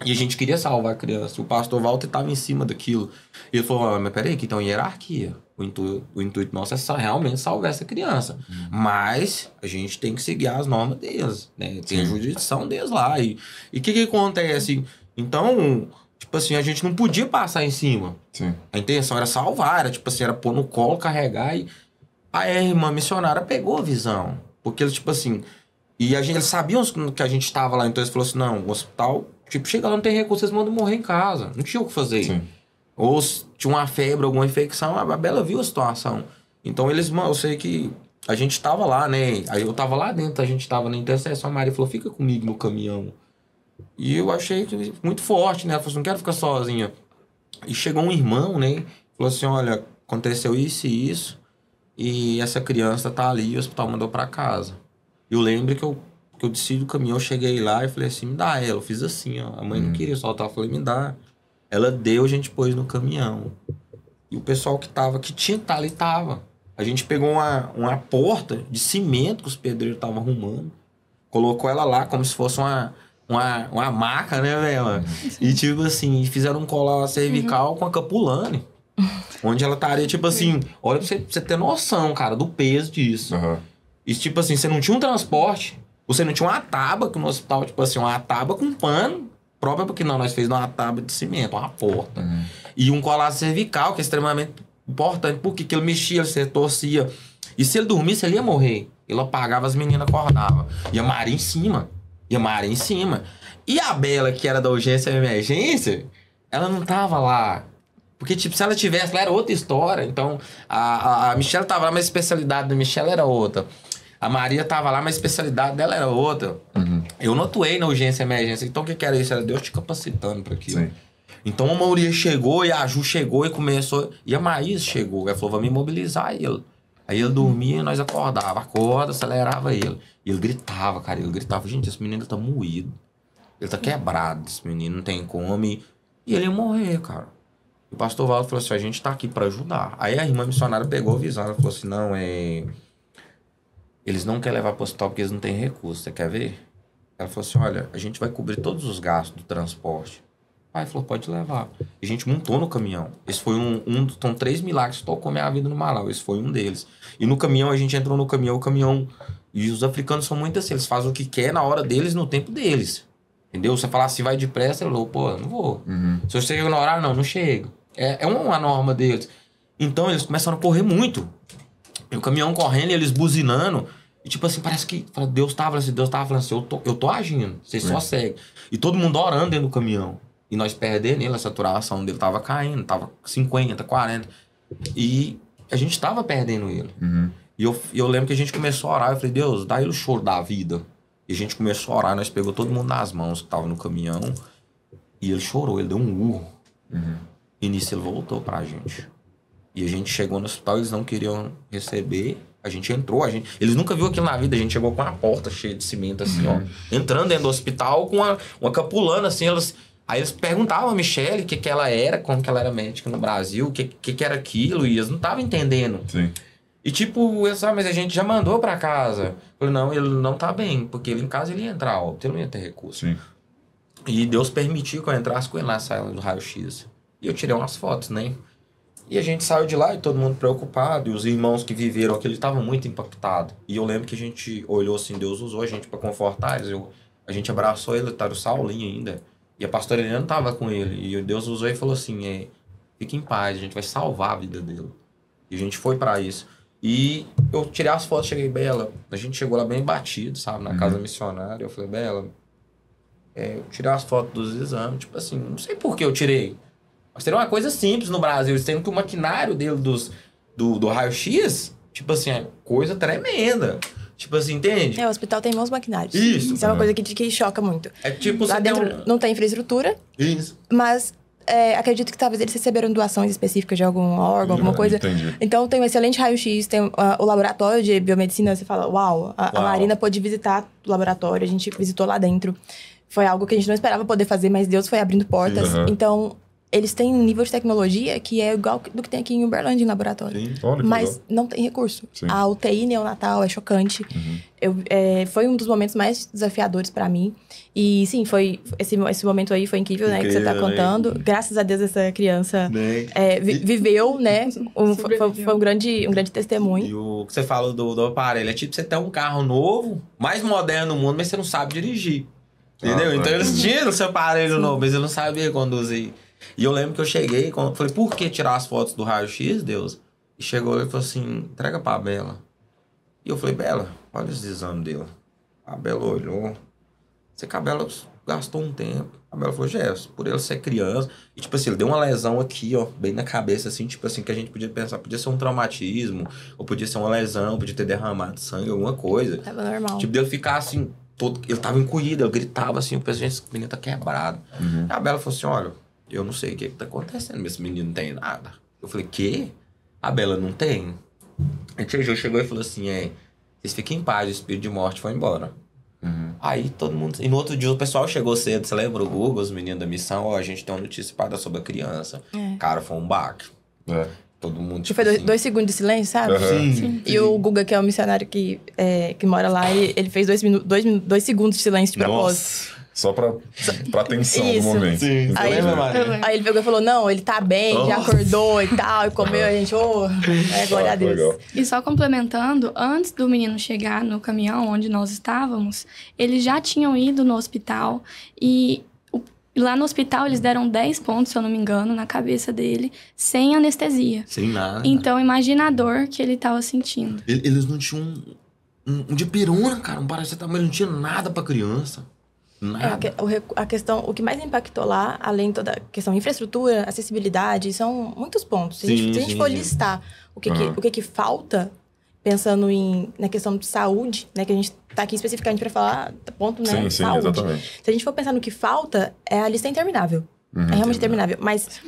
E a gente queria salvar a criança. O pastor Walter estava em cima daquilo. E ele falou, mas peraí, aqui tem uma hierarquia. O intuito nosso é realmente salvar essa criança. Mas a gente tem que seguir as normas deles, né? Tem a jurisdição deles lá. E o que acontece? Então, tipo assim, a gente não podia passar em cima. Sim. A intenção era salvar, era tipo assim, era pôr no colo, carregar. E a irmã missionária pegou a visão. Porque eles, tipo assim... E eles sabiam que a gente estava lá. Então eles falaram assim, não, o hospital... Tipo, chega lá, não tem recurso, vocês mandam morrer em casa. Não tinha o que fazer. Sim. Ou se tinha uma febre, alguma infecção, a Bela viu a situação. Então eu sei que a gente tava lá, né? Aí eu tava lá dentro, a gente tava na interseção, a Maria falou, fica comigo no caminhão. E eu achei muito forte, né? Ela falou assim, não quero ficar sozinha. E chegou um irmão, né? Falou assim, olha, aconteceu isso e isso, e essa criança tá ali, e o hospital mandou pra casa. Eu lembro que eu desci do caminhão, eu cheguei lá e falei assim, me dá ela. Eu fiz assim, ó. A mãe não queria soltar, eu falei, me dá. Ela deu, a gente pôs no caminhão. E o pessoal que tinha que estar ali, tava. A gente pegou uma porta de cimento que os pedreiros estavam arrumando. Colocou ela lá como se fosse uma maca, né, velho? E tipo assim, fizeram um colar cervical com a capulane. Onde ela estaria, tipo assim, olha pra você ter noção, cara, do peso disso. E tipo assim, você não tinha um transporte. Você não tinha uma tábua, que no hospital, tipo assim, uma tábua com pano, própria porque nós fez uma tábua de cimento, uma porta. E um colar cervical, que é extremamente importante, porque ele mexia, ele torcia. E se ele dormisse, ele ia morrer. Ele apagava, as meninas acordavam. E a Maria em cima. E a Bela, que era da urgência e emergência, ela não tava lá. Porque, tipo, se ela tivesse lá, era outra história. Então, a Michelle tava lá, mas a especialidade da Michelle era outra. A Maria tava lá, mas a especialidade dela era outra. Eu não atuei na urgência e emergência. Então, o que era isso? Era Deus te capacitando para aquilo. Sim. Então, a Maria chegou e a Ju chegou e começou... E a Maísa chegou. Ela falou, vamos imobilizar ele. Aí ele dormia e nós acordava. Acorda, acelerava ele. E ele gritava, cara. Ele gritava, gente, esse menino tá moído. Ele tá quebrado, esse menino não tem como. E ele ia morrer, cara. E o pastor Valdo falou assim, a gente tá aqui para ajudar. Aí a irmã missionária pegou a visão. Ela falou assim, não, eles não querem levar para o hospital porque eles não têm recurso. Você quer ver? Ela falou assim, olha, a gente vai cobrir todos os gastos do transporte. Aí falou, pode levar. E a gente montou no caminhão. Esse foi são 3 milagres que tocou minha vida no Malawi. Esse foi um deles. E no caminhão, a gente entrou no caminhão, o caminhão... E os africanos são muito assim, eles fazem o que quer na hora deles, no tempo deles. Entendeu? Você falar assim, vai depressa, ele falou, pô, não vou. Se você chega no horário, não chego. É uma norma deles. Então, eles começaram a correr muito. E o caminhão correndo e eles buzinando. E tipo assim, parece que Deus tava falando assim, eu tô agindo, vocês só seguem. E todo mundo orando dentro do caminhão. E nós perdendo ele, a saturação dele tava caindo, tava 50, 40. E a gente tava perdendo ele. E eu lembro que a gente começou a orar, eu falei, Deus, dá ele o choro da vida. E a gente começou a orar, nós pegou todo mundo nas mãos que tava no caminhão. E ele chorou, ele deu um urro. E nisso ele voltou pra gente. E a gente chegou no hospital, eles não queriam receber. A gente entrou, eles nunca viram aquilo na vida. A gente chegou com uma porta cheia de cimento, assim, ó. Entrando dentro do hospital com uma capulana, assim. Aí eles perguntavam a Michelle o que ela era, como que ela era médica no Brasil, o que era aquilo. E eles não estavam entendendo. Sim. E tipo, eles mas a gente já mandou pra casa. Eu falei, não, ele não tá bem. Porque ele em casa ele ia entrar, ó. Ele não ia ter recurso. Sim. E Deus permitiu que eu entrasse com ele na sala do raio-x. E eu tirei umas fotos, né? E a gente saiu de lá e todo mundo preocupado. E os irmãos que viveram aquilo estavam muito impactados. E eu lembro que a gente olhou assim, Deus usou a gente para confortar eles. A gente abraçou ele, tá o Saulinho ainda. E a pastora Helena estava com ele. E Deus usou e falou assim, fique em paz, a gente vai salvar a vida dele. E a gente foi para isso. E eu tirei as fotos, cheguei, Bela. A gente chegou lá bem batido, sabe? Na casa missionária. Eu falei, Bela, eu tirei as fotos dos exames. Tipo assim, não sei por que eu tirei. Mas seria uma coisa simples no Brasil, sendo que o maquinário dele do raio-x, tipo assim, é coisa tremenda. Tipo assim, entende? O hospital tem bons maquinários. Isso. É uma coisa que choca muito. É tipo... Lá dentro não tem infraestrutura. Isso. Mas acredito que talvez eles receberam doações específicas de algum órgão, alguma coisa. Entendi. Então tem um excelente raio-x, tem o laboratório de biomedicina, você fala, uau, a Marina pôde visitar o laboratório, a gente visitou lá dentro. Foi algo que a gente não esperava poder fazer, mas Deus foi abrindo portas. Então... eles têm um nível de tecnologia que é igual do que tem aqui em Uberlândia, em laboratório. Sim. Olha que Mas legal. não tem recurso. Sim. A UTI neonatal é chocante. Foi um dos momentos mais desafiadores pra mim. E sim, esse momento aí foi incrível, né? Que você tá Incrível, né? contando. Graças a Deus essa criança Né? viveu, né? Sobreviveu. Foi um grande testemunho. E o que você falou do aparelho, é tipo você ter um carro novo, mais moderno do mundo, mas você não sabe dirigir. Entendeu? Então eles tinham o seu aparelho novo, mas eu não sabia conduzir. E eu lembro que eu cheguei, falei, por que tirar as fotos do raio-x, Deus? E chegou e falou assim, entrega pra Bela. E eu falei, Bela, olha os exames dele. A Bela olhou. Sei que a Bela gastou um tempo. A Bela falou, Jefferson, por ele ser criança. E tipo assim, ele deu uma lesão aqui, ó, bem na cabeça, assim, tipo assim, que a gente podia pensar, podia ser um traumatismo, ou podia ser uma lesão, podia ter derramado sangue, alguma coisa. Tava normal. Tipo, dele ficar assim, ele tava encolhido, eu gritava assim, o pessoal, gente, esse menino tá quebrado. A Bela falou assim, olha, eu não sei o que tá acontecendo, mas esse menino não tem nada. Eu falei, quê? A Bela não tem? A tia Jo chegou e falou assim, vocês fiquem em paz, o espírito de morte foi embora. Aí todo mundo... E no outro dia o pessoal chegou cedo, você lembra o Google, os meninos da missão, ó, a gente tem uma notícia para dar sobre a criança. Cara, foi um baque. Todo mundo, Que tipo foi assim... 2 segundos de silêncio, sabe? Sim. E o Guga, que é o missionário que mora lá, ele fez 2 segundos de silêncio de propósito. Nossa. Só pra atenção do Isso. momento. Sim. Aí, Lembra, Maria? aí ele pegou e falou, não, ele tá bem, já acordou e tal, e comeu, a gente, glória a Deus. Legal. E só complementando, antes do menino chegar no caminhão onde nós estávamos, eles já tinham ido no hospital e lá no hospital eles deram 10 pontos, se eu não me engano, na cabeça dele, sem anestesia. Sem nada. Então imagina a dor que ele estava sentindo. Eles não tinham um dipirona, cara, um paracetamol, ele não tinha nada pra criança. Nada. A questão, o que mais impactou lá, além de toda a questão de infraestrutura, acessibilidade, são muitos pontos. Se a gente for listar o que falta, pensando na questão de saúde, né, que a gente tá aqui especificamente para falar ponto, né, Sim, saúde. exatamente. Se a gente for pensar no que falta, a lista é interminável. É realmente interminável. Mas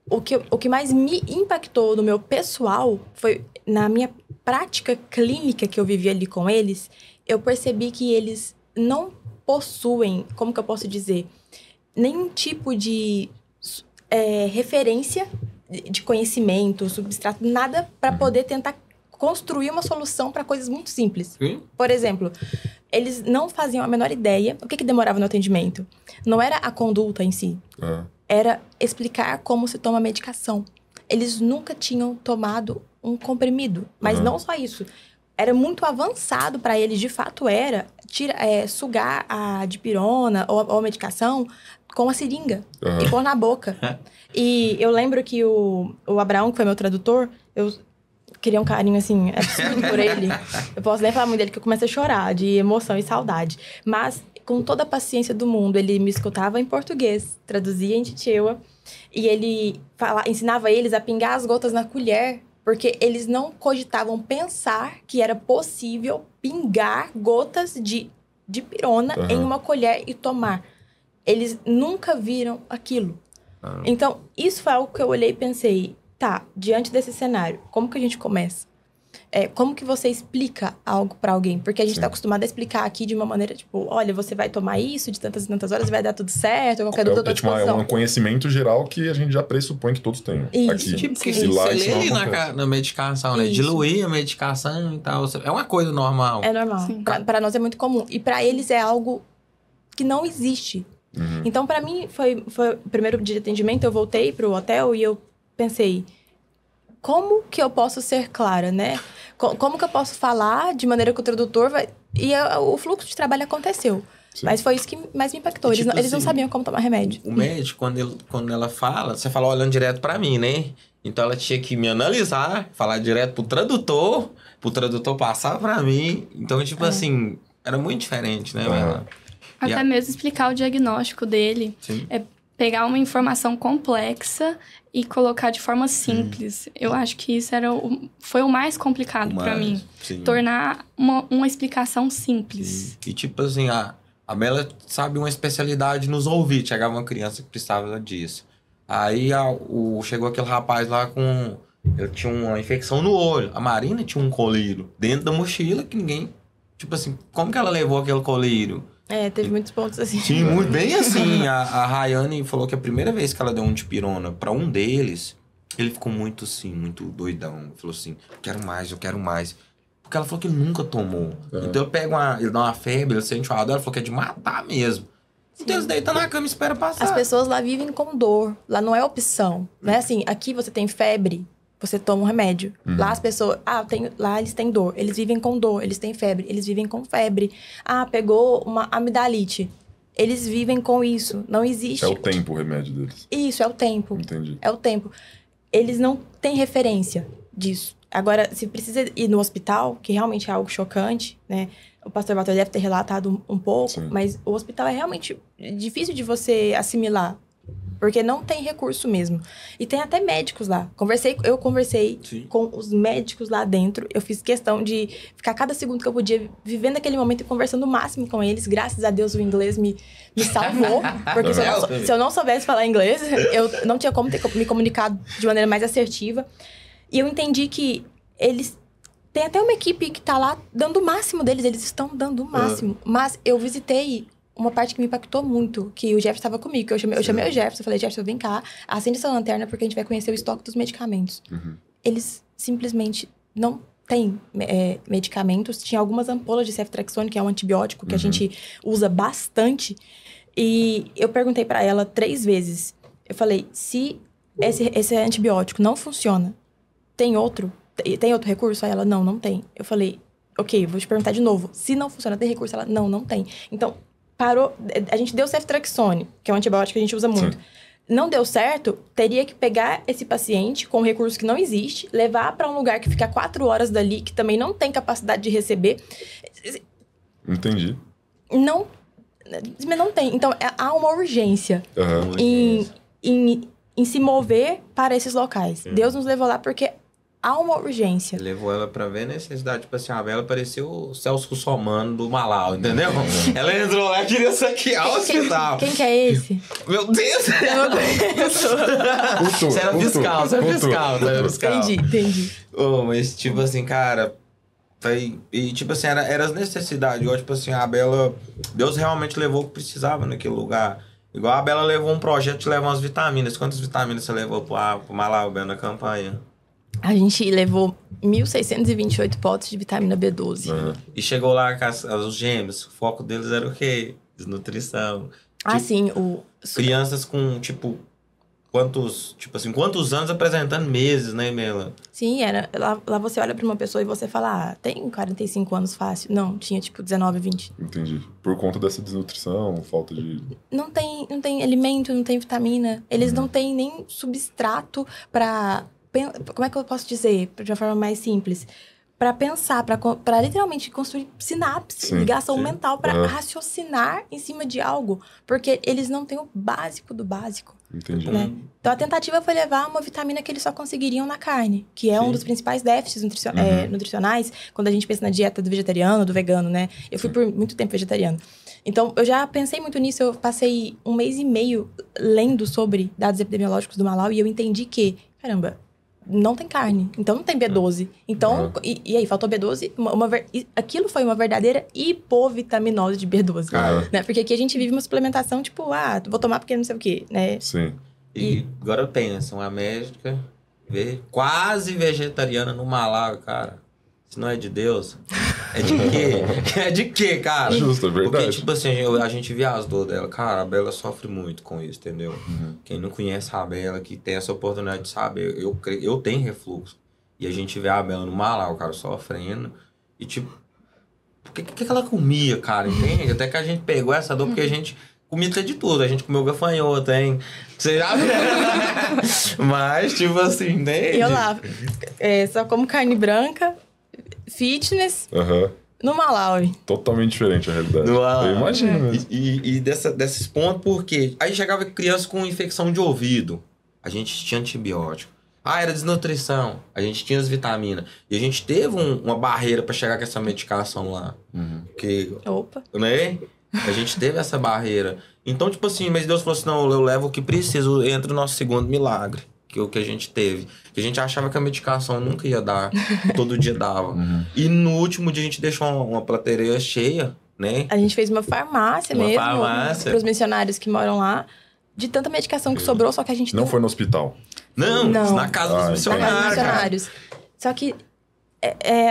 o que mais me impactou no meu pessoal foi na minha prática clínica que eu vivi ali com eles, eu percebi que eles não possuem, como que eu posso dizer, nenhum tipo de referência de conhecimento, substrato, nada para poder tentar construir uma solução para coisas muito simples. Por exemplo, eles não faziam a menor ideia o que demorava no atendimento. Não era a conduta em si, era explicar como se toma a medicação. Eles nunca tinham tomado um comprimido, mas não só isso. Era muito avançado para eles, de fato sugar a dipirona ou a medicação com a seringa e pôr na boca. E eu lembro que o Abraão, que foi meu tradutor, eu queria um carinho, assim, absurdo por ele. Eu posso nem falar muito dele, que eu começo a chorar de emoção e saudade. Mas, com toda a paciência do mundo, ele me escutava em português, traduzia em Chichewa, e ele ensinava eles a pingar as gotas na colher, porque eles não cogitavam pensar que era possível pingar gotas de dipirona em uma colher e tomar. Eles nunca viram aquilo. Então, isso foi algo que eu olhei e pensei, tá, diante desse cenário, como que a gente começa? Como que você explica algo pra alguém? Porque a gente tá acostumado a explicar aqui de uma maneira, tipo, olha, você vai tomar isso de tantas e tantas horas, vai dar tudo certo, qualquer dúvida, eu tô à disposição. É um conhecimento geral que a gente já pressupõe que todos têm. Isso. Aqui. Tipo, que E você lá lê isso não ali acontece. na medicação, né? Isso. Diluir a medicação e tal. É uma coisa normal. É normal. Pra nós é muito comum. E pra eles é algo que não existe. Então, pra mim, foi o primeiro dia de atendimento, eu voltei pro hotel e eu pensei, como que eu posso ser clara, né? Como que eu posso falar de maneira que o tradutor vai... E o fluxo de trabalho aconteceu. Sim. Mas foi isso que mais me impactou. Eles, Tipo eles não assim, sabiam como tomar remédio. O médico, quando ela fala, você fala olhando direto pra mim, né? Então ela tinha que me analisar, falar direto pro tradutor passar pra mim. Então, tipo assim, era muito diferente, né, Bela? Até mesmo explicar o diagnóstico dele. Sim. Pegar uma informação complexa e colocar de forma simples. Eu acho que isso foi o mais complicado pra mim. Sim. Tornar uma explicação simples. E tipo assim, a Bela sabe uma especialidade nos ouvidos. Chegava uma criança que precisava disso. Aí chegou aquele rapaz lá com... Ele tinha uma infecção no olho. A Marina tinha um colírio dentro da mochila que ninguém... Tipo assim, como que ela levou aquele colírio? Teve muitos pontos assim. Sim, muito bem assim. A Rayane falou que a primeira vez que ela deu um dipirona pra um deles, ele ficou muito assim, muito doidão. Falou assim, eu quero mais. Porque ela falou que ele nunca tomou. Então ele dá uma febre, ele sente uma dor, ela falou que é de matar mesmo. Sim. Então eles deitam na cama e esperam passar. As pessoas lá vivem com dor. Lá não é opção. Não é assim, aqui você tem febre, você toma um remédio. Lá as pessoas... lá eles têm dor. Eles vivem com dor. Eles têm febre. Eles vivem com febre. Pegou uma amidalite. Eles vivem com isso. Não existe... É o tempo o remédio deles. Isso, é o tempo. Entendi. É o tempo. Eles não têm referência disso. Agora, se precisa ir no hospital, que realmente é algo chocante, né? O pastor Walter deve ter relatado um pouco, sim, mas o hospital é realmente difícil de você assimilar. Porque não tem recurso mesmo. E tem até médicos lá. Eu conversei sim, com os médicos lá dentro. Eu fiz questão de ficar cada segundo que eu podia vivendo aquele momento e conversando o máximo com eles. Graças a Deus o inglês me salvou. Porque se eu não soubesse falar inglês, eu não tinha como me comunicar de maneira mais assertiva. E eu entendi que eles... Tem até uma equipe que tá lá dando o máximo deles. Eles estão dando o máximo. Mas eu visitei... Uma parte que me impactou muito, que o Jefferson estava comigo, que eu chamei o Jefferson, falei, Jefferson, vem cá, acende essa lanterna porque a gente vai conhecer o estoque dos medicamentos. Eles simplesmente não têm medicamentos. Tinha algumas ampolas de ceftriaxone, que é um antibiótico que a gente usa bastante. E eu perguntei para ela 3 vezes. Eu falei, se esse antibiótico não funciona, tem outro recurso? Aí ela, não tem. Eu falei, ok, vou te perguntar de novo. Se não funciona, tem recurso? Ela, não tem. Então... Parou, a gente deu ceftriaxone, que é um antibiótico que a gente usa muito. Sim. Não deu certo, teria que pegar esse paciente com um recurso que não existe, levar para um lugar que fica 4 horas dali, que também não tem capacidade de receber. Entendi. Não tem. Então, há uma urgência em se mover para esses locais. Deus nos levou lá porque... Há uma urgência. Levou ela pra ver a necessidade. Tipo assim, ela parecia o Celso Russomano do Malau, entendeu? Ela entrou lá e queria saquear o hospital. Quem que é esse? Meu Deus! Eu não conheço. Você era fiscal. Entendi. Mas, tipo assim, cara... E, tipo assim, era as necessidades. Igual, tipo assim, a Bela... Deus realmente levou o que precisava naquele lugar. Igual a Bela levou um projeto de levar umas vitaminas. Quantas vitaminas você levou pro Malau, Bela, na campanha? A gente levou 1.628 potes de vitamina B12. E chegou lá com os gêmeos. O foco deles era o quê? Desnutrição. Sim. Crianças com, quantos anos apresentando meses, né, Mela? Sim, era. Lá você olha pra uma pessoa e você fala, tem 45 anos fácil. Não, tinha 19, 20. Entendi. Por conta dessa desnutrição, falta de... Não tem alimento, não tem vitamina. Eles não têm nem substrato pra... Como é que eu posso dizer, de uma forma mais simples? Para pensar, para literalmente construir sinapse, ligação mental, para raciocinar em cima de algo. Porque eles não têm o básico do básico. Entendi. Né? Então, a tentativa foi levar uma vitamina que eles só conseguiriam na carne, que é um dos principais déficits nutricionais, quando a gente pensa na dieta do vegetariano, do vegano, né? Eu fui por muito tempo vegetariano. Então, eu já pensei muito nisso. Eu passei 1 mês e meio lendo sobre dados epidemiológicos do Malau e eu entendi que, caramba... Não tem carne, então não tem B12. Então, e aí, faltou B12. Aquilo foi uma verdadeira hipovitaminose de B12. Né? Porque aqui a gente vive uma suplementação, vou tomar porque não sei o quê, né? Sim. E agora pensa, uma médica quase vegetariana no Malau, cara. Se não é de Deus, é de quê? É de quê, cara? Justo, é verdade. Porque, tipo assim, a gente vê as dores dela. Cara, a Bela sofre muito com isso, entendeu? Quem não conhece a Bela, que tem essa oportunidade de saber, eu tenho refluxo. E a gente vê a Bela no Malau, cara, sofrendo. E, tipo, o que ela comia, cara, entende? Até que a gente pegou essa dor, porque a gente comia de tudo. A gente comeu gafanhoto, hein? Você já viu? Mas, tipo assim, entende? Eu lá, só como carne branca... Fitness no Malawi. Totalmente diferente a realidade. Eu imagino mesmo. E desses pontos, por quê? Aí chegava criança com infecção de ouvido. A gente tinha antibiótico. Era desnutrição. A gente tinha as vitaminas. E a gente teve uma barreira pra chegar com essa medicação lá. Opa. Né? A gente teve essa barreira. Então, tipo assim, mas Deus falou assim, não, eu levo o que preciso, entra o nosso segundo milagre. Que é o que a gente teve. Que a gente achava que a medicação nunca ia dar. Todo dia dava. E no último dia a gente deixou uma prateleira cheia né? A gente fez uma farmácia Uma mesmo farmácia. para os missionários que moram lá. De tanta medicação que sobrou, só que a gente Não deu- foi no hospital. Não, Não. na casa dos Ah, na missionários, casa dos cara. missionários. Só que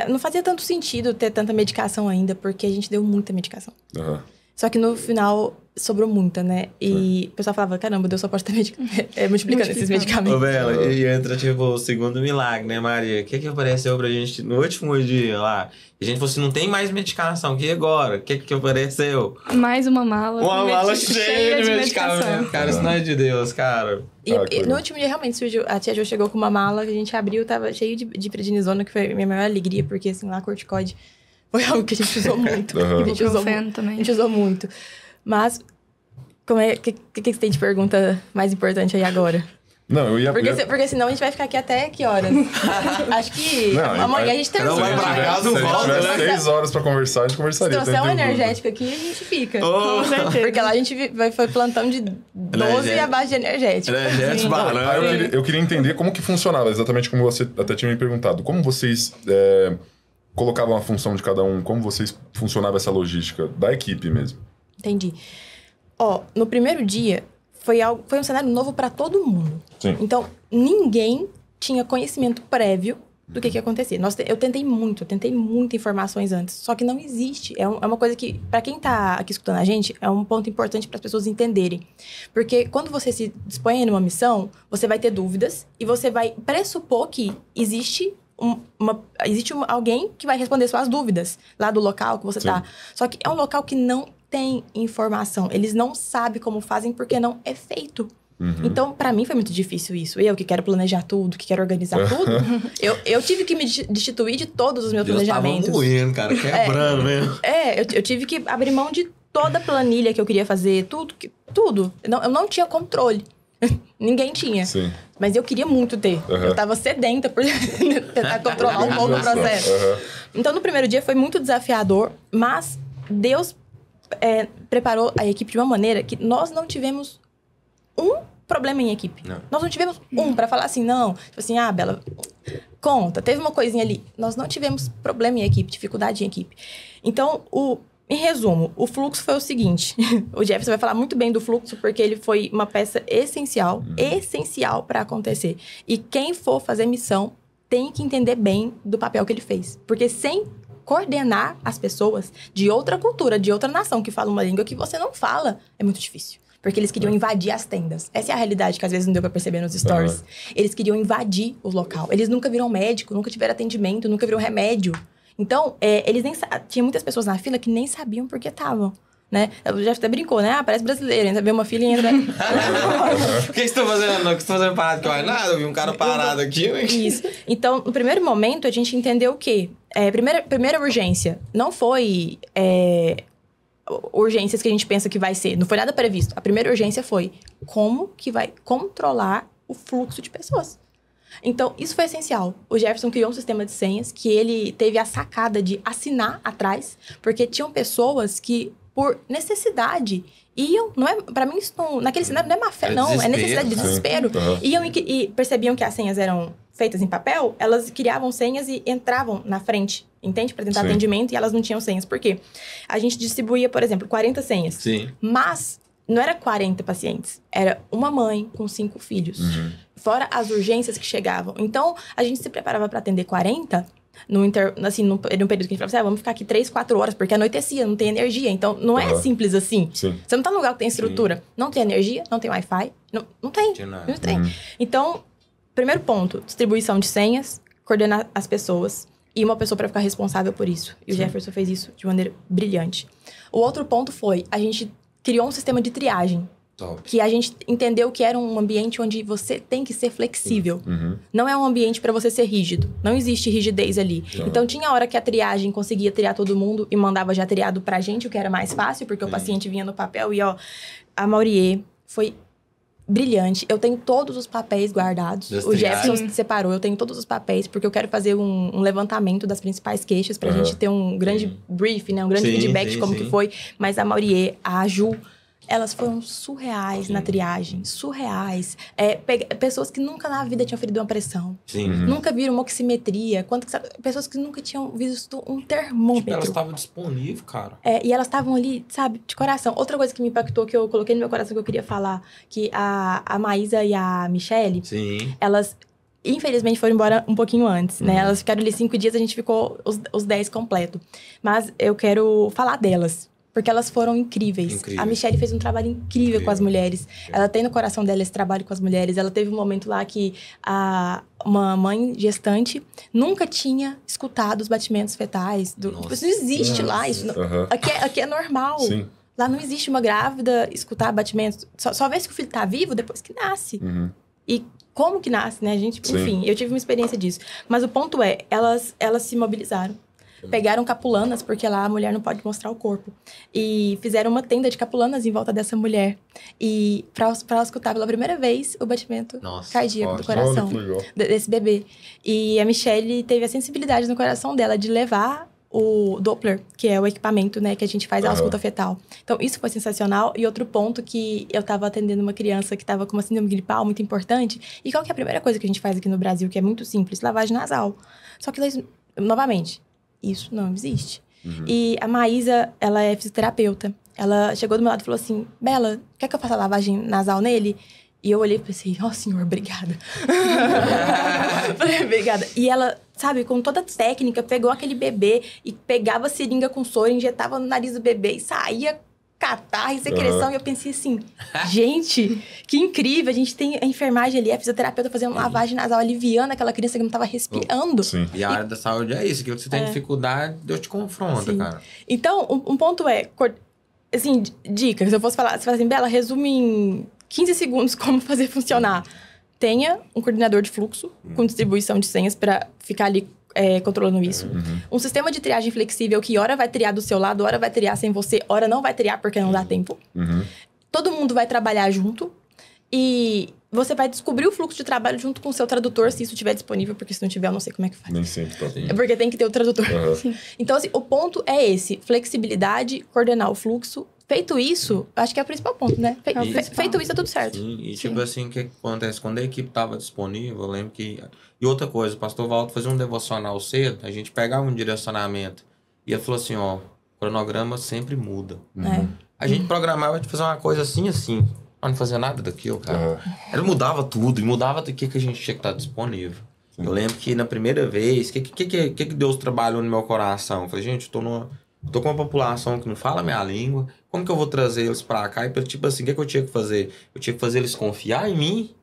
não fazia tanto sentido ter tanta medicação ainda, porque a gente deu muita medicação. Aham. Só que no final sobrou muita, né? E o pessoal falava, caramba, Deus só pode ter multiplicando esses Ô, medicamentos. Bela, e entra, tipo, o segundo milagre, né, Maria? O que apareceu pra gente no último dia lá? A gente falou assim, não tem mais medicação, e agora? O que apareceu? Mais uma mala. Uma mala medi- cheia de medicamento. Cara, isso não é de Deus, cara. E no último dia, realmente, surgiu. A tia Jo chegou com uma mala que a gente abriu, tava cheio de prednisona, que foi a minha maior alegria, porque, assim, lá, corticoide foi algo que a gente usou muito. Aham. A gente usou Ibuprofeno muito. também. A gente usou muito. Mas, o que você tem de pergunta mais importante aí agora? Não, eu ia... Porque senão a gente vai ficar aqui até que horas? Acho que Não, amanhã a gente Não, termina. vai pra casa, se a gente volta, tivesse né? 6 horas pra conversar, a gente Se conversaria. trouxer um não tenho dúvida. energético aqui, a gente fica. Ô, Porque lá a gente foi plantão de 12 Energético. abaixo de energético. Energético, Sim. banana. Ah, eu queria entender como que funcionava, exatamente como você até tinha me perguntado. Como vocês colocavam a função de cada um? Como vocês funcionava essa logística da equipe mesmo? Entendi. Ó, no primeiro dia, foi um cenário novo para todo mundo. Sim. Então, ninguém tinha conhecimento prévio do que ia acontecer. Eu tentei muitas informações antes, só que não existe. É uma coisa que, para quem tá aqui escutando a gente, é um ponto importante para as pessoas entenderem. Porque quando você se dispõe numa missão, você vai ter dúvidas e você vai pressupor que existe alguém que vai responder suas dúvidas lá do local que você Sim. tá. Só que é um local que não tem informação. Eles não sabem como fazem porque não é feito. Então, pra mim, foi muito difícil isso. Eu que quero planejar tudo, que quero organizar tudo. Eu tive que me destituir de todos os meus Deus tava planejamentos. moendo, cara, quebrando mesmo. Eu tive que abrir mão de toda a planilha que eu queria fazer, tudo. Eu não tinha controle. Ninguém tinha. Sim. Mas eu queria muito ter. Uhum. Eu tava sedenta por tentar controlar um pouco o processo. Aham. Então, no primeiro dia foi muito desafiador, mas Deus preparou a equipe de uma maneira que nós não tivemos um problema em equipe. Não. Nós não tivemos pra falar assim, não. Tipo assim, Bela, conta, teve uma coisinha ali. Nós não tivemos problema em equipe, dificuldade em equipe. Então, em resumo, o fluxo foi o seguinte. O Jefferson vai falar muito bem do fluxo, porque ele foi uma peça essencial para acontecer. E quem for fazer missão tem que entender bem do papel que ele fez. Porque sem coordenar as pessoas de outra cultura, de outra nação que fala uma língua que você não fala, é muito difícil. Porque eles queriam invadir as tendas. Essa é a realidade que às vezes não deu pra perceber nos stories. Eles queriam invadir o local. Eles nunca viram médico, nunca tiveram atendimento, nunca viram remédio. Então, eles nem tinha muitas pessoas na fila que nem sabiam por que estavam. Né? O Jeff até brincou, né? Parece brasileiro. Entra, vê uma fila e entra... O que vocês estão fazendo? O que vocês estão fazendo parado? Que eu nada, eu vi um cara parado aqui. Né? Isso. Então, no primeiro momento, a gente entendeu o quê? Primeira urgência não foi urgências que a gente pensa que vai ser. Não foi nada previsto. A primeira urgência foi como que vai controlar o fluxo de pessoas. Então, isso foi essencial. O Jefferson criou um sistema de senhas que ele teve a sacada de assinar atrás, porque tinham pessoas que, por necessidade, iam... Não é, pra mim, isso não, naquele cenário não é má fé, não. É necessidade de desespero. Iam e percebiam que as senhas eram feitas em papel, elas criavam senhas e entravam na frente, entende? Para tentar atendimento, e elas não tinham senhas. Por quê? A gente distribuía, por exemplo, 40 senhas. Sim. Mas não era 40 pacientes. Era uma mãe com 5 filhos. Fora as urgências que chegavam. Então, a gente se preparava para atender 40... num período que a gente falava assim, vamos ficar aqui 3, 4 horas, porque anoitecia, não tem energia. Então, não é simples assim. Sim. Você não tá num lugar que tem estrutura. Não tem energia, não tem Wi-Fi. Não tem. Não tem. Então, primeiro ponto, distribuição de senhas, coordenar as pessoas e uma pessoa para ficar responsável por isso. E o Jefferson fez isso de maneira brilhante. O outro ponto foi, a gente criou um sistema de triagem. Top. Que a gente entendeu que era um ambiente onde você tem que ser flexível. Não é um ambiente para você ser rígido. Não existe rigidez ali. Então, tinha hora que a triagem conseguia triar todo mundo e mandava já triado pra gente, o que era mais fácil, porque o paciente vinha no papel e, a Maurier foi brilhante. Eu tenho todos os papéis guardados. O Jefferson separou. Eu tenho todos os papéis, porque eu quero fazer um levantamento das principais queixas pra gente ter um grande brief, né? Um grande feedback de como que foi. Mas a Maurier, a Ju... elas foram surreais na triagem. Surreais. Pessoas que nunca na vida tinham ferido uma pressão. Sim. Nunca viram uma oximetria. Pessoas que nunca tinham visto um termômetro. Tipo, elas estavam disponíveis, cara. E elas estavam ali, sabe, de coração. Outra coisa que me impactou, que eu coloquei no meu coração que eu queria falar, que a Maísa e a Michelle, Sim. elas, infelizmente, foram embora um pouquinho antes, né? Elas ficaram ali 5 dias, a gente ficou os 10 completo. Mas eu quero falar delas, porque elas foram incríveis. A Michelle fez um trabalho incrível com as mulheres. Ela tem no coração dela esse trabalho com as mulheres. Ela teve um momento lá que uma mãe gestante nunca tinha escutado os batimentos fetais. Isso não existe lá. Isso aqui é normal. Sim. Lá não existe uma grávida escutar batimentos. Só vê se o filho tá vivo depois que nasce. E como que nasce, né, gente? Enfim, eu tive uma experiência disso. Mas o ponto é, elas se mobilizaram. Pegaram capulanas, porque lá a mulher não pode mostrar o corpo. E fizeram uma tenda de capulanas em volta dessa mulher. E pra ela escutar pela primeira vez o batimento cardíaco do coração desse bebê. E a Michelle teve a sensibilidade no coração dela de levar o Doppler, que é o equipamento, né, que a gente faz a ausculta fetal. Então, isso foi sensacional. E outro ponto que eu tava atendendo uma criança que tava com uma síndrome gripal muito importante. E qual que é a primeira coisa que a gente faz aqui no Brasil, que é muito simples? Lavagem nasal. Só que, novamente, isso não existe. E a Maísa, ela é fisioterapeuta. Ela chegou do meu lado e falou assim, Bela, quer que eu faça a lavagem nasal nele? E eu olhei e pensei, senhor, obrigada. Falei, obrigada. E ela, sabe, com toda a técnica, pegou aquele bebê e pegava a seringa com soro, injetava no nariz do bebê e saía catarro e secreção. E eu pensei assim, gente, que incrível. A gente tem a enfermagem ali, a fisioterapeuta fazendo lavagem nasal, aliviando aquela criança que não estava respirando. Sim. E a área da saúde é isso. Aquilo que você tem dificuldade, Deus te confronta, cara. Então, um ponto é, assim, dica. Se eu fosse falar, você fala assim, Bela, resume em 15 segundos como fazer funcionar. Tenha um coordenador de fluxo com distribuição de senhas para ficar ali controlando isso. Um sistema de triagem flexível que hora vai triar do seu lado, hora vai triar sem você, hora não vai triar porque não dá tempo. Todo mundo vai trabalhar junto e você vai descobrir o fluxo de trabalho junto com o seu tradutor, se isso estiver disponível, porque se não tiver, eu não sei como é que faz. Nem sempre tá. É porque tem que ter o tradutor. Então, assim, o ponto é esse. Flexibilidade, coordenar o fluxo. Feito isso, acho que é o principal ponto, né? Feito isso, é tudo certo. Sim, e tipo assim, o que acontece? Quando a equipe estava disponível, eu lembro que... E outra coisa, o pastor Walter fazia um devocional cedo, a gente pegava um direcionamento e ele falou assim, o cronograma sempre muda. A gente programava de fazer uma coisa assim, não fazia nada daquilo, cara. Ele mudava tudo, e mudava do que a gente tinha que estar disponível. Eu lembro que na primeira vez, que Deus trabalhou no meu coração? Eu falei, gente, tô com uma população que não fala a minha língua, como que eu vou trazer eles pra cá? E tipo assim, o que eu tinha que fazer? Eu tinha que fazer eles confiar em mim,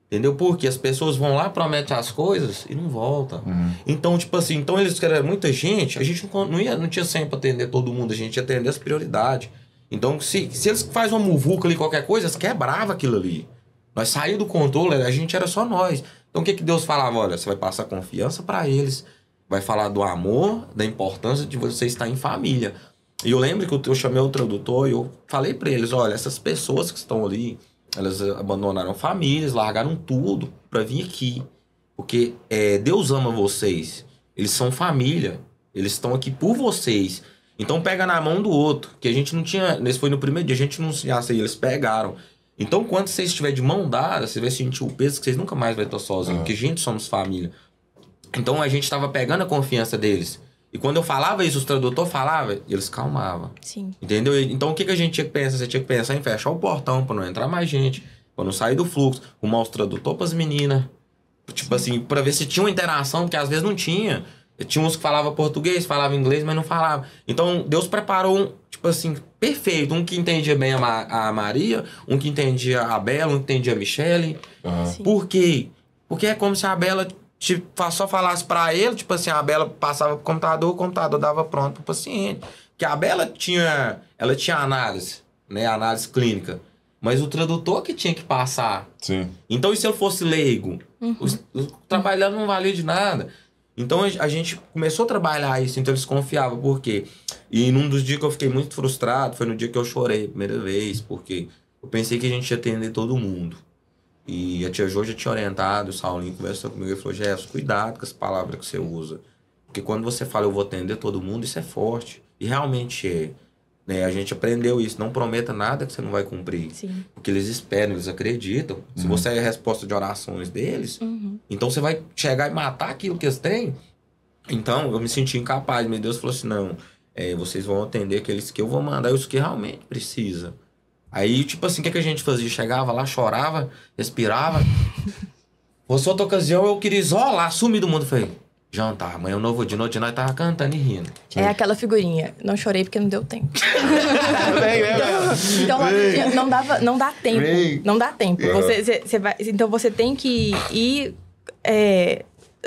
entendeu? Porque as pessoas vão lá, prometem as coisas e não voltam. Então, tipo assim, eles querem muita gente, a gente não tinha sempre atender todo mundo, a gente ia atender as prioridades. Então, se eles fazem uma muvuca ali, qualquer coisa, eles quebravam aquilo ali. Nós saímos do controle, a gente era só nós. Então, o que Deus falava? Olha, você vai passar confiança pra eles, vai falar do amor, da importância de você estar em família. E eu lembro que eu chamei o tradutor e eu falei pra eles, olha, essas pessoas que estão ali, elas abandonaram famílias, largaram tudo pra vir aqui. Porque Deus ama vocês, eles são família, eles estão aqui por vocês. Então pega na mão do outro, que a gente não tinha, nesse foi no primeiro dia, a gente não se assim, eles pegaram. Então quando vocês estiverem de mão dada, você vai sentir o peso que vocês nunca mais vão estar sozinhos, porque a gente somos família. Então a gente estava pegando a confiança deles. E quando eu falava isso, os tradutores falavam, eles calmavam. Sim. Entendeu? Então o que a gente tinha que pensar? Você tinha que pensar em fechar o portão para não entrar mais gente, para não sair do fluxo, arrumar os tradutores para as meninas. Tipo assim, para ver se tinha uma interação, porque às vezes não tinha. Tinha uns que falavam português, falavam inglês, mas não falavam. Então Deus preparou tipo assim, perfeito. Um que entendia bem a Maria, um que entendia a Bela, um que entendia a Michelle. Por quê? Porque é como se a Bela só falasse pra ele, tipo assim, a Bela passava pro computador, o computador dava pronto pro paciente. Que a Bela tinha análise, né? Análise clínica. Mas o tradutor que tinha que passar. Sim. Então, e se eu fosse leigo? O trabalho dela não valia de nada. Então, a gente começou a trabalhar isso, então eles confiavam. Por quê? E num dos dias que eu fiquei muito frustrado, foi no dia que eu chorei a primeira vez, porque eu pensei que a gente ia atender todo mundo. E a tia Jo já tinha orientado, o Saulinho conversou comigo e falou, Jefferson, cuidado com as palavras que você usa. Porque quando você fala eu vou atender todo mundo, isso é forte. E realmente é. Né? A gente aprendeu isso. Não prometa nada que você não vai cumprir. Sim. Porque eles esperam, eles acreditam. Se você é a resposta de orações deles, então você vai chegar e matar aquilo que eles têm. Então, eu me senti incapaz. Meu Deus falou assim, não, vocês vão atender aqueles que eu vou mandar, os que realmente precisa. Aí, tipo assim, o que a gente fazia? Chegava lá, chorava, respirava. Fosse outra ocasião, eu queria isolar, sumir do mundo. Falei, jantar, amanhã é um novo dia, nós tava cantando e rindo. É aquela figurinha. Não chorei porque não deu tempo. Então, não dá tempo. Não dá tempo. Então, você tem que ir...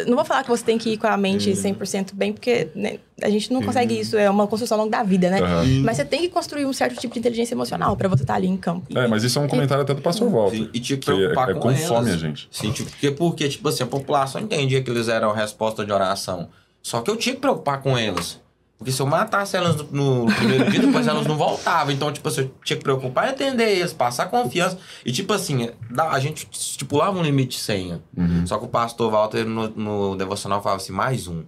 não vou falar que você tem que ir com a mente 100% bem, porque né, a gente não consegue isso. É uma construção ao longo da vida, né? Mas você tem que construir um certo tipo de inteligência emocional pra você estar ali em campo. Mas isso é um comentário até do pastor Walter. E tinha que preocupar com consome elas. A gente. Sim, porque, tipo assim, a população entendia que eles eram a resposta de oração. Só que eu tinha que preocupar com elas. Porque se eu matasse elas no primeiro dia, depois elas não voltavam. Então, tipo assim, eu tinha que preocupar em atender eles, passar confiança. E, tipo assim, a gente estipulava um limite de senha. Só que o pastor Walter, no devocional, falava assim, mais um.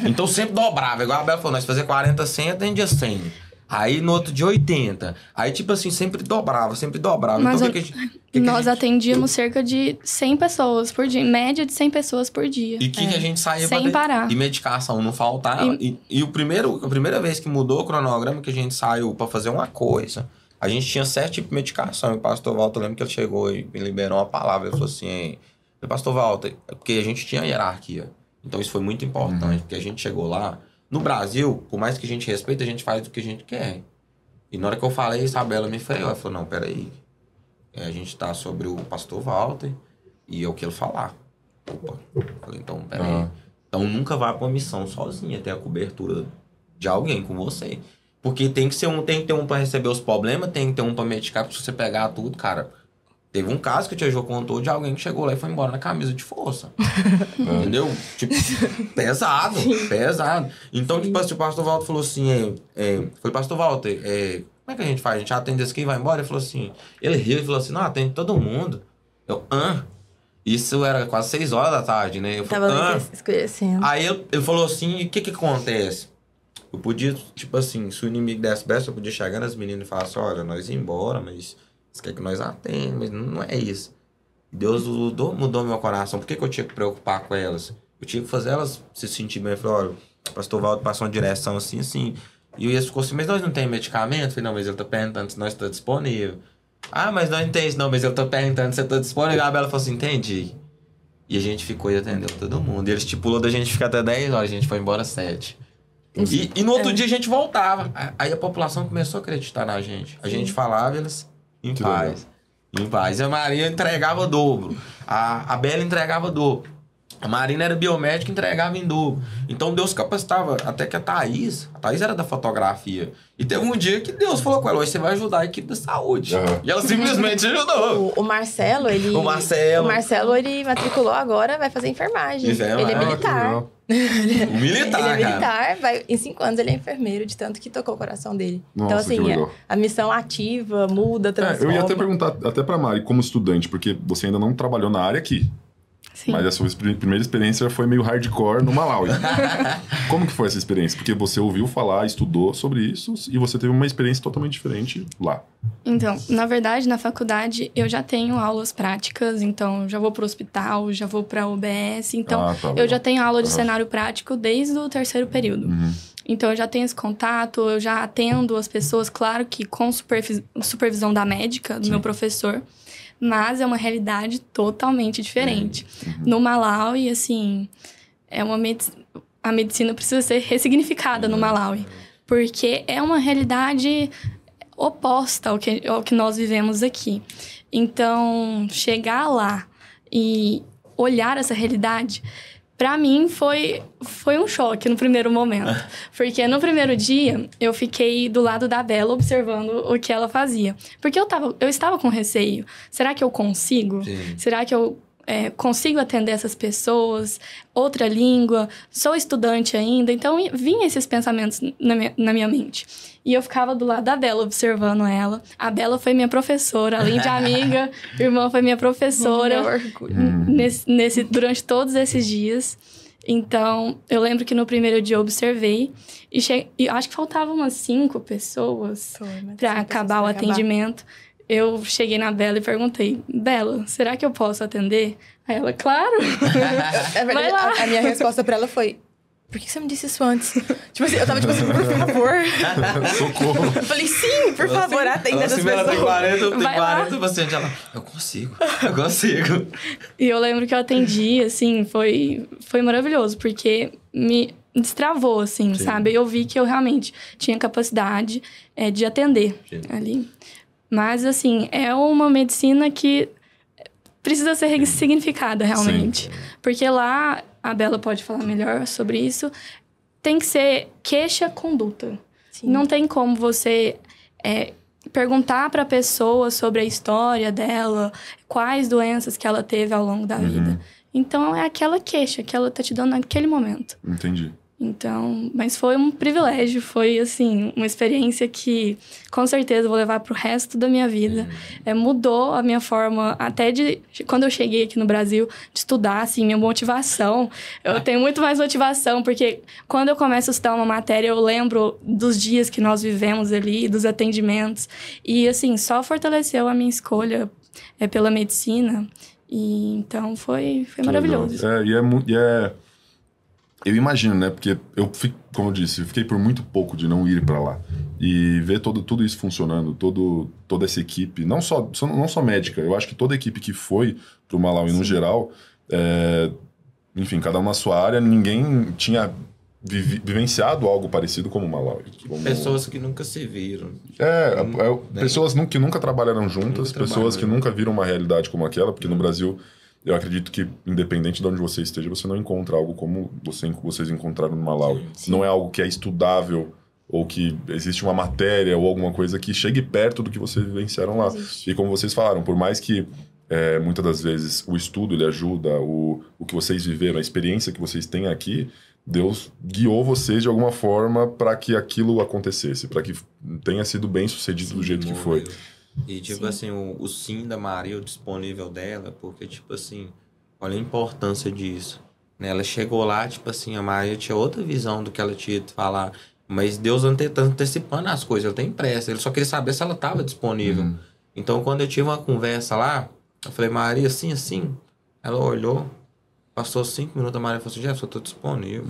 Então, sempre dobrava. Igual a Bela falou, nós fazia 40 senhas, atendia 100. Aí, no outro dia, 80. Aí, tipo assim, sempre dobrava. Mas então, nós atendíamos cerca de 100 pessoas por dia. Média de 100 pessoas por dia. E que a gente saía sem parar. E medicação não faltava. E a primeira vez que mudou o cronograma, que a gente saiu pra fazer uma coisa, a gente tinha 7 tipos de medicação. E o pastor Walter, eu lembro que ele chegou e me liberou uma palavra. Ele falou assim, pastor Walter, porque a gente tinha hierarquia. Então isso foi muito importante, porque a gente chegou lá. No Brasil, por mais que a gente respeite, a gente faz o que a gente quer. E na hora que eu falei, a Isabela me freou. Ela falou, não, peraí. A gente tá sobre o pastor Walter e é o que ele falar. Opa. Eu falei, então, peraí. Então nunca vá pra uma missão sozinha, ter a cobertura de alguém com você. Porque tem que ter um pra receber os problemas, tem que ter um pra medicar, porque se você pegar tudo, cara... Teve um caso que o Tia Jô contou de alguém que chegou lá e foi embora na camisa de força. Entendeu? Tipo, pesado. Então, tipo assim, o pastor Walter falou assim, falei, pastor Walter, como é que a gente faz? A gente atende esse aqui e vai embora? Ele falou assim, ele riu e falou assim, não, atende todo mundo. Isso era quase 6 horas da tarde, né? Eu falei, escurecendo. Aí ele falou assim, o que acontece? Eu podia, tipo assim, se o inimigo desse besta, eu podia chegar nas meninas e falar assim, olha, nós ir embora, mas... Você quer que nós atendamos, mas não é isso. Deus mudou meu coração. Por que eu tinha que preocupar com elas? Eu tinha que fazer elas se sentir bem. Eu falei, olha, o pastor Walter passou uma direção assim, assim. E eles ficou assim, mas nós não temos medicamento? Eu falei, não, mas ele tá perguntando se nós estamos disponível. Mas nós não temos isso, não, mas ele tá perguntando se está disponível. A Bela falou assim, entendi. E a gente ficou e atendeu todo mundo. E ele estipulou da gente ficar até 10 horas, a gente foi embora às 7. E no outro dia a gente voltava. Aí a população começou a acreditar na gente. A gente falava e eles... Em paz. E a Maria entregava o dobro. A Bela entregava o dobro. A Marina era biomédica e entregava em dobro. Então Deus capacitava até que a Thaís era da fotografia. E teve um dia que Deus falou com ela, hoje você vai ajudar a equipe da saúde. E ela simplesmente ajudou. O Marcelo, ele matriculou agora, vai fazer enfermagem. Ele é militar. Ele é militar, em 5 anos ele é enfermeiro, de tanto que tocou o coração dele. Nossa, então, assim, a missão ativa, muda, transforma. Eu ia até perguntar, até pra Mari, como estudante, porque você ainda não trabalhou na área aqui. Sim. Mas a sua primeira experiência foi meio hardcore no Malawi. Como que foi essa experiência? Porque você ouviu falar, estudou sobre isso e você teve uma experiência totalmente diferente lá. Então, na verdade, na faculdade eu já tenho aulas práticas, então já vou para o hospital, já vou para a UBS, então eu já tenho aula de cenário prático desde o 3º período. Então, eu já tenho esse contato, eu já atendo as pessoas, claro que com supervisão da médica, do meu professor, mas é uma realidade totalmente diferente. No Malawi, assim, a medicina precisa ser ressignificada no Malawi, porque é uma realidade oposta ao que nós vivemos aqui. Então, chegar lá e olhar essa realidade... Pra mim, foi um choque no primeiro momento. Porque no primeiro dia, eu fiquei do lado da Bela observando o que ela fazia. Porque eu estava com receio. Será que eu consigo? Sim. Será que eu consigo atender essas pessoas? Outra língua? Sou estudante ainda? Então, vinham esses pensamentos na minha mente. E eu ficava do lado da Bela, observando ela. A Bela foi minha professora, além de amiga. Irmã foi minha professora durante todos esses dias. Então, eu lembro que no primeiro dia eu observei e acho que faltavam umas 5 pessoas para acabar o atendimento. Eu cheguei na Bela e perguntei, Bela, será que eu posso atender? Aí ela, claro. A minha resposta pra ela foi, por que você me disse isso antes? Tipo assim, eu tava tipo assim, por favor. Socorro. Eu falei, sim, por favor, atenda essas pessoas. Ela tem 40 pacientes. Ela, eu consigo. E eu lembro que eu atendi, assim, foi maravilhoso, porque me destravou, assim, sabe? Eu vi que eu realmente tinha capacidade de atender ali. Mas, assim, é uma medicina que precisa ser ressignificada, realmente. Sim. Porque lá, a Bela pode falar melhor sobre isso, tem que ser queixa-conduta. Não tem como você perguntar para a pessoa sobre a história dela, quais doenças que ela teve ao longo da vida. Então, é aquela queixa que ela tá te dando naquele momento. Entendi. Então, mas foi um privilégio, foi, assim, uma experiência que, com certeza, eu vou levar pro resto da minha vida. Mudou a minha forma, até de... Quando eu cheguei aqui no Brasil, de estudar, assim, minha motivação. Eu tenho muito mais motivação, porque quando eu começo a estudar uma matéria, eu lembro dos dias que nós vivemos ali, dos atendimentos. E, assim, só fortaleceu a minha escolha pela medicina. E, então, foi maravilhoso. Eu imagino, né? Porque como eu disse, eu fiquei por muito pouco de não ir para lá. E ver tudo isso funcionando, toda essa equipe, não só médica, eu acho que toda a equipe que foi pro Malawi no geral, enfim, cada um na sua área, ninguém tinha vivenciado algo parecido como o Malawi. Pessoas que nunca se viram. Pessoas que nunca trabalharam juntas, pessoas que nunca viram uma realidade como aquela, porque no Brasil... Eu acredito que, independente de onde você esteja, você não encontra algo como vocês encontraram no Malawi. Sim. Não é algo que é estudável, ou que existe uma matéria ou alguma coisa que chegue perto do que vocês vivenciaram lá. Existe. E como vocês falaram, por mais que muitas das vezes o estudo ele ajuda, o que vocês viveram, a experiência que vocês têm aqui, Deus guiou vocês de alguma forma para que aquilo acontecesse, para que tenha sido bem sucedido do jeito que foi. E, tipo assim, o sim da Maria, o disponível dela, porque, tipo assim, olha a importância disso. Né? Ela chegou lá, tipo assim, a Maria tinha outra visão do que ela tinha de falar, mas Deus antecipando as coisas, ele tem pressa, ele só queria saber se ela estava disponível. Então, quando eu tive uma conversa lá, eu falei, Maria, assim, ela olhou, passou 5 minutos, a Maria falou assim, Jefferson, eu tô disponível.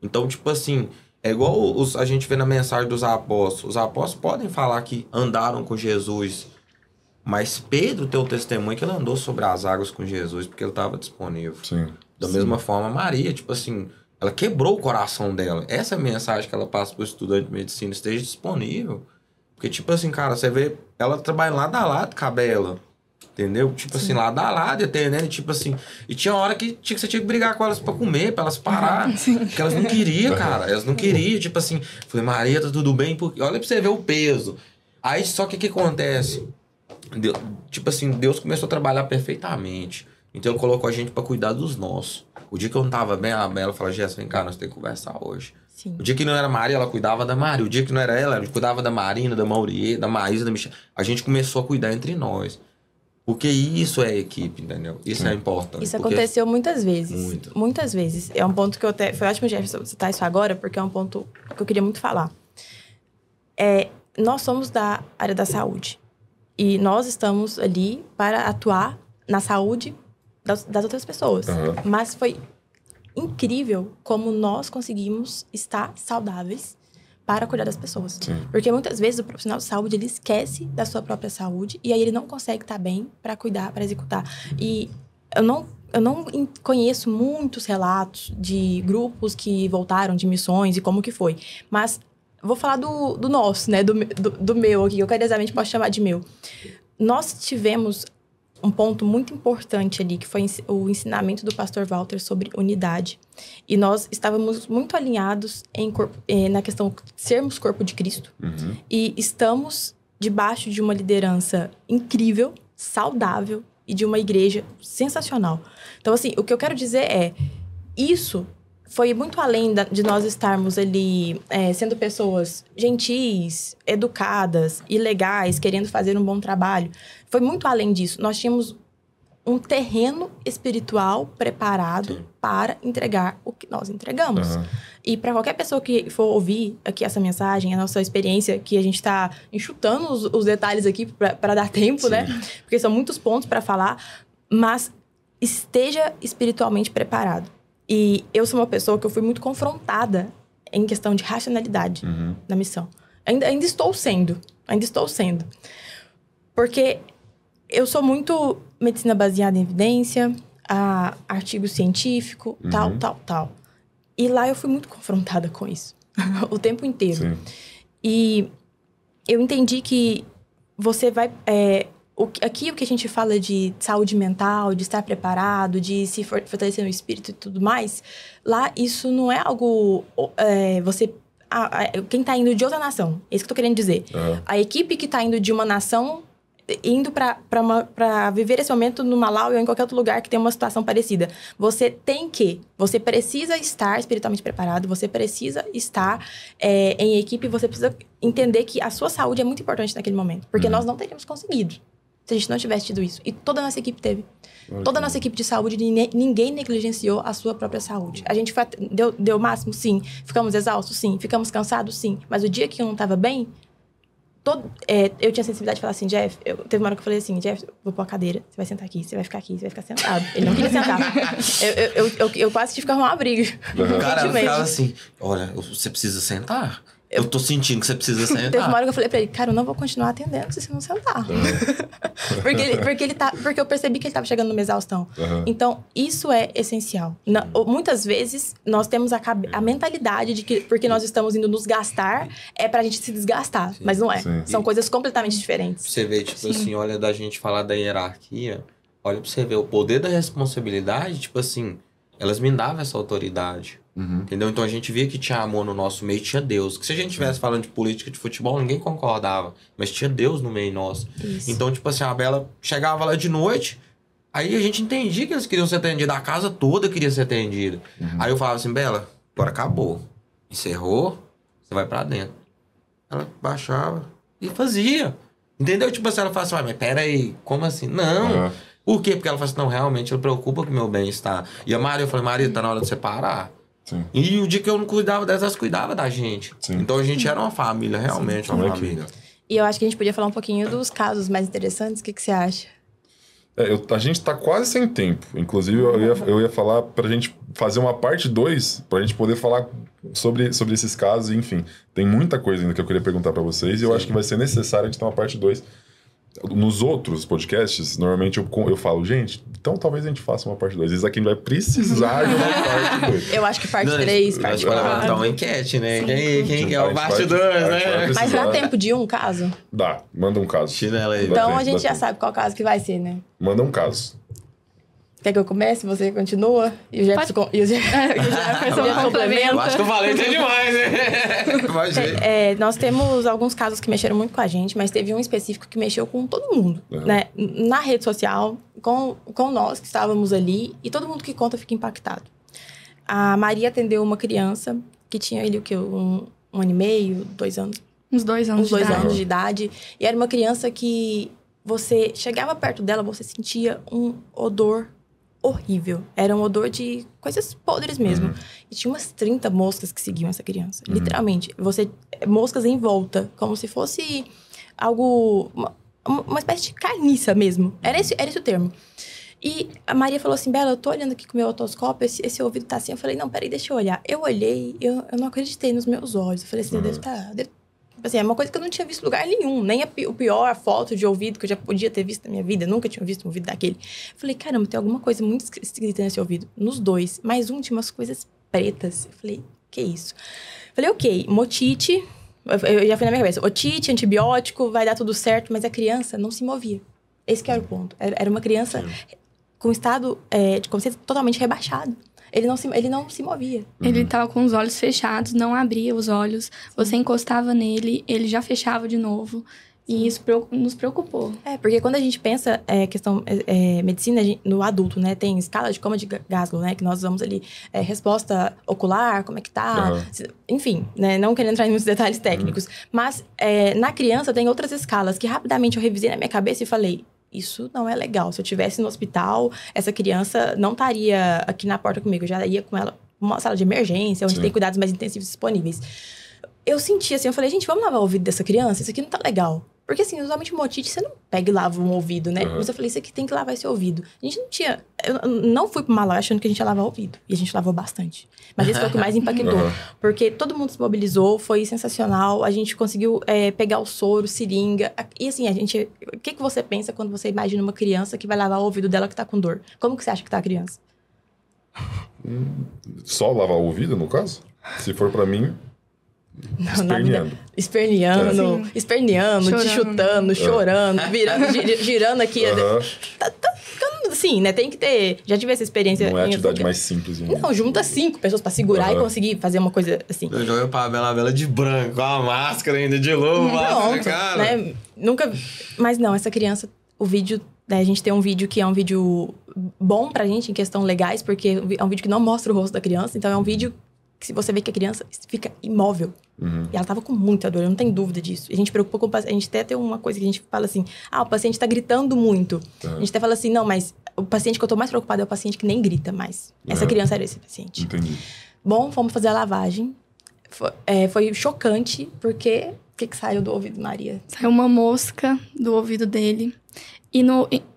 Então, tipo assim... É igual a gente vê na mensagem dos apóstolos. Os apóstolos podem falar que andaram com Jesus. Mas Pedro tem o testemunho que ele andou sobre as águas com Jesus, porque ele estava disponível. Sim. Da mesma forma, Maria, tipo assim, ela quebrou o coração dela. Essa é a mensagem que ela passa para o estudante de medicina, esteja disponível. Porque, tipo assim, cara, você vê ela trabalhando lado a lado com a Bela. Entendeu? Tipo assim, lado a lado, entendendo? Tipo assim... E tinha hora que você tinha que brigar com elas pra comer, pra elas parar. Porque elas não queriam, cara. Elas não queriam. Tipo assim... Falei, Maria, tá tudo bem? Porque olha pra você ver o peso. Aí, só que o que acontece? Tipo assim, Deus começou a trabalhar perfeitamente. Então, ele colocou a gente pra cuidar dos nossos. O dia que eu não tava bem, a Bela falou, Jéssica, vem cá, nós temos que conversar hoje. Sim. O dia que não era Maria, ela cuidava da Maria. O dia que não era ela cuidava da Marina, da Mauriê, da Maísa, da Michelle. A gente começou a cuidar entre nós. Porque isso é equipe, entendeu? Isso é importante. Isso aconteceu muitas vezes. Muitas vezes. É um ponto que eu até... Foi ótimo, Jefferson, citar isso agora, porque é um ponto que eu queria muito falar. Nós somos da área da saúde. E nós estamos ali para atuar na saúde das outras pessoas. Mas foi incrível como nós conseguimos estar saudáveis para cuidar das pessoas. Sim. Porque muitas vezes o profissional de saúde, ele esquece da sua própria saúde e aí ele não consegue estar bem para cuidar, para executar. E eu não conheço muitos relatos de grupos que voltaram de missões e como que foi. Mas vou falar do nosso, né? Do meu aqui, eu carinhosamente posso chamar de meu. Nós tivemos um ponto muito importante ali, que foi o ensinamento do pastor Walter sobre unidade. E nós estávamos muito alinhados na questão de sermos corpo de Cristo. E estamos debaixo de uma liderança incrível, saudável e de uma igreja sensacional. Então, assim, o que eu quero dizer isso foi muito além de nós estarmos ali sendo pessoas gentis, educadas e legais, querendo fazer um bom trabalho. Foi muito além disso. Nós tínhamos um terreno espiritual preparado para entregar o que nós entregamos. E para qualquer pessoa que for ouvir aqui essa mensagem, a nossa experiência, que a gente está enxutando os detalhes aqui para dar tempo, né? Porque são muitos pontos para falar, mas esteja espiritualmente preparado. E eu sou uma pessoa que eu fui muito confrontada em questão de racionalidade na missão. Ainda estou sendo. Porque eu sou muito medicina baseada em evidência, artigo científico, tal. E lá eu fui muito confrontada com isso. O tempo inteiro. Sim. E eu entendi que você vai... Aqui o que a gente fala de saúde mental, de estar preparado, de se fortalecer no espírito e tudo mais, lá isso não é algo... quem está indo de outra nação, é isso que eu tô querendo dizer. A equipe que está indo de uma nação, indo para viver esse momento no Malawi ou em qualquer outro lugar que tem uma situação parecida. Você precisa estar espiritualmente preparado, você precisa estar em equipe, você precisa entender que a sua saúde é muito importante naquele momento, porque nós não teríamos conseguido se a gente não tivesse tido isso. E toda a nossa equipe teve. Toda a nossa equipe de saúde, ninguém negligenciou a sua própria saúde. A gente deu o máximo? Sim. Ficamos exaustos? Sim. Ficamos cansados? Sim. Mas o dia que eu não estava bem, eu tinha sensibilidade de falar assim, Jeff... Teve uma hora que eu falei assim, Jeff, vou pôr a cadeira, você vai sentar aqui, você vai ficar aqui, você vai ficar sentado. Ele não queria sentar. Eu quase tive que arrumar uma briga. Cara, eu ficava assim, olha, você precisa sentar. Eu tô sentindo que você precisa sentar. Teve uma hora que eu falei pra ele, cara, eu não vou continuar atendendo se você não sentar. Porque eu percebi que ele tava chegando numa exaustão. Então, isso é essencial. Muitas vezes, nós temos a mentalidade de que, porque nós estamos indo nos gastar, é pra gente se desgastar. Sim. Mas não é. Sim. São coisas completamente diferentes. Você vê, tipo assim, olha da gente falar da hierarquia, olha pra você ver, o poder da responsabilidade, tipo assim, elas me davam essa autoridade. Entendeu? Então a gente via que tinha amor no nosso meio, tinha Deus. Que se a gente estivesse falando de política, de futebol, ninguém concordava. Mas tinha Deus no meio nosso. Isso. Então, tipo assim, a Bela chegava lá de noite, aí a gente entendia que eles queriam ser atendidos, a casa toda queria ser atendida. Aí eu falava assim, Bela, agora acabou. Encerrou, você vai pra dentro. Ela baixava e fazia. Entendeu? Tipo assim, ela falava assim, mas peraí, como assim? Não. Por quê? Porque ela falava assim, não, realmente, ela preocupa com o meu bem-estar. E a Maria, eu falei, Maria, tá na hora de você parar. Sim. E o dia que eu não cuidava delas, elas cuidavam da gente. Sim. Então a gente era uma família, realmente, uma família. E eu acho que a gente podia falar um pouquinho dos casos mais interessantes. O que você acha? A gente tá quase sem tempo. Inclusive, eu ia falar pra gente fazer uma parte 2, pra gente poder falar sobre esses casos. Enfim, tem muita coisa ainda que eu queria perguntar pra vocês. E eu acho que vai ser necessário a gente ter uma parte 2. Nos outros podcasts, normalmente eu falo, gente, então talvez a gente faça uma parte 2. Isso aqui a gente vai precisar de uma parte 2. Eu acho que parte 3, parte 4. Dá uma enquete, né? Quem é o parte 2, né? Mas dá tempo de um caso? Dá, manda um caso. Então a gente já sabe qual caso que vai ser, né? Manda um caso. Quer que eu comece? Você continua? E o Jefferson complementa. Eu acho que eu falei até demais, né? Nós temos alguns casos que mexeram muito com a gente, mas teve um específico que mexeu com todo mundo, né? Na rede social, com nós que estávamos ali, e todo mundo que conta fica impactado. A Maria atendeu uma criança que tinha ele, um ano e meio, 2 anos. Uns 2 anos de idade. E era uma criança que você chegava perto dela, você sentia um odor horrível. Era um odor de coisas podres mesmo. E tinha umas 30 moscas que seguiam essa criança. Literalmente. Moscas em volta. Como se fosse algo... Uma espécie de carniça mesmo. Era esse o termo. E a Maria falou assim, Bela, eu tô olhando aqui com o meu otoscópio, esse ouvido tá assim. Eu falei, não, peraí, deixa eu olhar. Eu olhei, eu não acreditei nos meus olhos. Eu falei assim, deve estar... Assim, é uma coisa que eu não tinha visto em lugar nenhum. Nem o pior foto de ouvido que eu já podia ter visto na minha vida. Eu nunca tinha visto um ouvido daquele. Eu falei, caramba, tem alguma coisa muito esquisita nesse ouvido. Nos 2. Mais um tinha umas coisas pretas. Eu falei, que isso? Eu falei, ok, motite. Eu já fui na minha cabeça. Otite, antibiótico, vai dar tudo certo. Mas a criança não se movia. Esse que era o ponto. Era uma criança com estado de consciência totalmente rebaixado. Ele não se movia. Ele estava com os olhos fechados, não abria os olhos. Você encostava nele, ele já fechava de novo. E isso nos preocupou. Porque quando a gente pensa questão medicina no adulto, né? Tem escala de coma de Glasgow, né? Que nós usamos ali resposta ocular, como é que tá. Enfim, né? Não querendo entrar em muitos detalhes técnicos. Mas na criança tem outras escalas que rapidamente eu revisei na minha cabeça e falei... isso não é legal. Se eu estivesse no hospital, essa criança não estaria aqui na porta comigo. Eu já ia com ela pra uma sala de emergência, onde tem cuidados mais intensivos disponíveis. Eu senti assim, eu falei, gente, vamos lavar o ouvido dessa criança? Isso aqui não tá legal. Porque, assim, usualmente o otite, você não pega e lava um ouvido, né? Mas eu falei, isso aqui tem que lavar esse ouvido. A gente não tinha... Eu não fui pro Malawi achando que a gente ia lavar o ouvido. E a gente lavou bastante. Mas esse foi o que mais impactou. Porque todo mundo se mobilizou, foi sensacional. A gente conseguiu pegar o soro, seringa. E, assim, a gente... O que você pensa quando você imagina uma criança que vai lavar o ouvido dela que tá com dor? Como que você acha que tá a criança? Só lavar o ouvido, no caso? Se for pra mim... Esperneando, te chutando, chorando, girando aqui. Tá ficando assim, né? Tem que ter... Já tive essa experiência. Não é a atividade mais simples. Não, junta 5 pessoas pra segurar e conseguir fazer uma coisa assim. Eu joguei pra Bela Bela de branco, com a máscara ainda de luva. Pronto, cara. Né? Nunca... Mas não, essa criança, o vídeo... Né, a gente tem um vídeo que é um vídeo bom pra gente, em questão legais, porque é um vídeo que não mostra o rosto da criança. Então, é um vídeo que se você vê que a criança fica imóvel. E ela tava com muita dor, eu não tenho dúvida disso. A gente preocupou com o paciente. A gente até tem uma coisa que a gente fala assim, o paciente tá gritando muito. A gente até fala assim, não, mas o paciente que eu tô mais preocupada é o paciente que nem grita mais. Essa criança era esse paciente. Entendi. Bom, fomos fazer a lavagem. Foi chocante, porque... O que saiu do ouvido, Maria? Saiu uma mosca do ouvido dele. E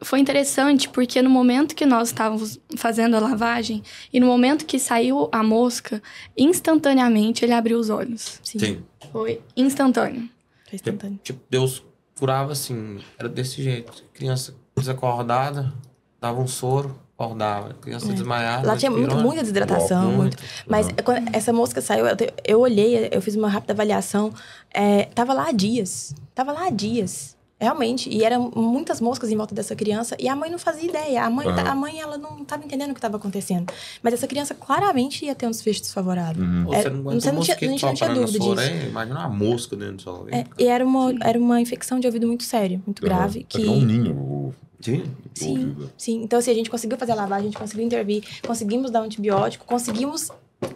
foi interessante, porque no momento que nós estávamos fazendo a lavagem, e no momento que saiu a mosca, instantaneamente ele abriu os olhos. Sim. Foi instantâneo. Foi instantâneo. Tipo, Deus curava assim, era desse jeito. Criança desacordada, dava um soro, acordava. Criança desmaiada. Lá tinha muita desidratação. Muito. Mas quando essa mosca saiu, eu olhei, eu fiz uma rápida avaliação. Tava lá há dias. Realmente. E eram muitas moscas em volta dessa criança. E a mãe não fazia ideia. A mãe ela não estava entendendo o que estava acontecendo. Mas essa criança claramente ia ter um desfecho desfavorável. Você não tinha dúvida disso. Imagina uma mosca dentro do seu ouvido. E era uma infecção de ouvido muito séria, muito grave. Que... um ninho. Sim. Então, assim, a gente conseguiu fazer a lavagem, a gente conseguiu intervir, conseguimos dar um antibiótico, conseguimos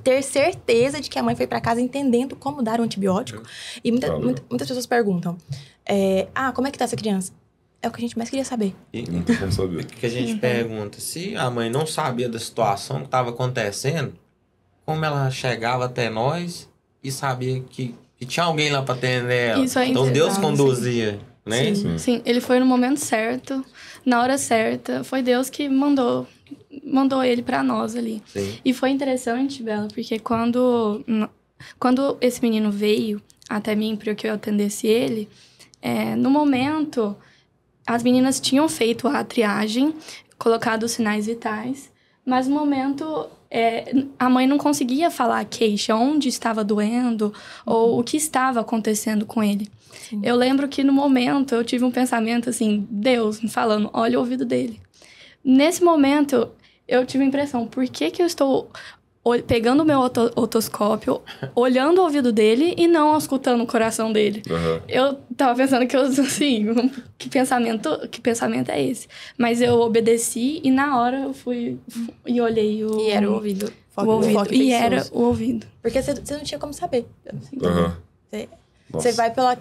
ter certeza de que a mãe foi para casa entendendo como dar um antibiótico. E muitas pessoas perguntam, como é que tá essa criança? É o que a gente mais queria saber. Não tem como saber. O que a gente pergunta, se a mãe não sabia da situação que estava acontecendo, como ela chegava até nós e sabia que tinha alguém lá para atender ela? Isso é então Deus conduzia, né? Sim, ele foi no momento certo, na hora certa. Foi Deus que mandou ele para nós ali. Sim. E foi interessante, Bela, porque quando esse menino veio até mim para que eu atendesse ele, no momento, as meninas tinham feito a triagem, colocado os sinais vitais, mas no momento a mãe não conseguia falar a queixa, onde estava doendo ou o que estava acontecendo com ele. Sim. Eu lembro que no momento eu tive um pensamento assim, Deus me falando, olha o ouvido dele. Nesse momento eu tive a impressão, por que eu estou pegando o meu otoscópio, olhando o ouvido dele e não escutando o coração dele? Eu tava pensando que que pensamento é esse? Mas eu obedeci e na hora eu fui e olhei E era o ouvido. Era o ouvido. Porque você não tinha como saber. Você vai pela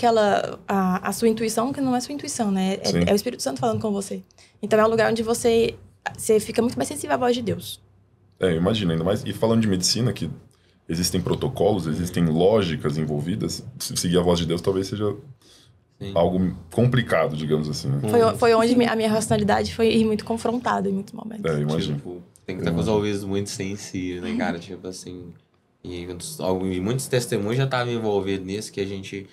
a sua intuição, que não é sua intuição, né? É o Espírito Santo falando com você. Então é um lugar onde você fica muito mais sensível à voz de Deus. Imagina, ainda mais. E falando de medicina, que existem protocolos, existem lógicas envolvidas, seguir a voz de Deus talvez seja algo complicado, digamos assim. Né? Foi onde a minha racionalidade foi muito confrontada em muitos momentos. Imagina. Tem que estar com os ouvidos muito sensíveis, né, cara? Tipo assim... E muitos testemunhos já estavam envolvidos nisso, que a gente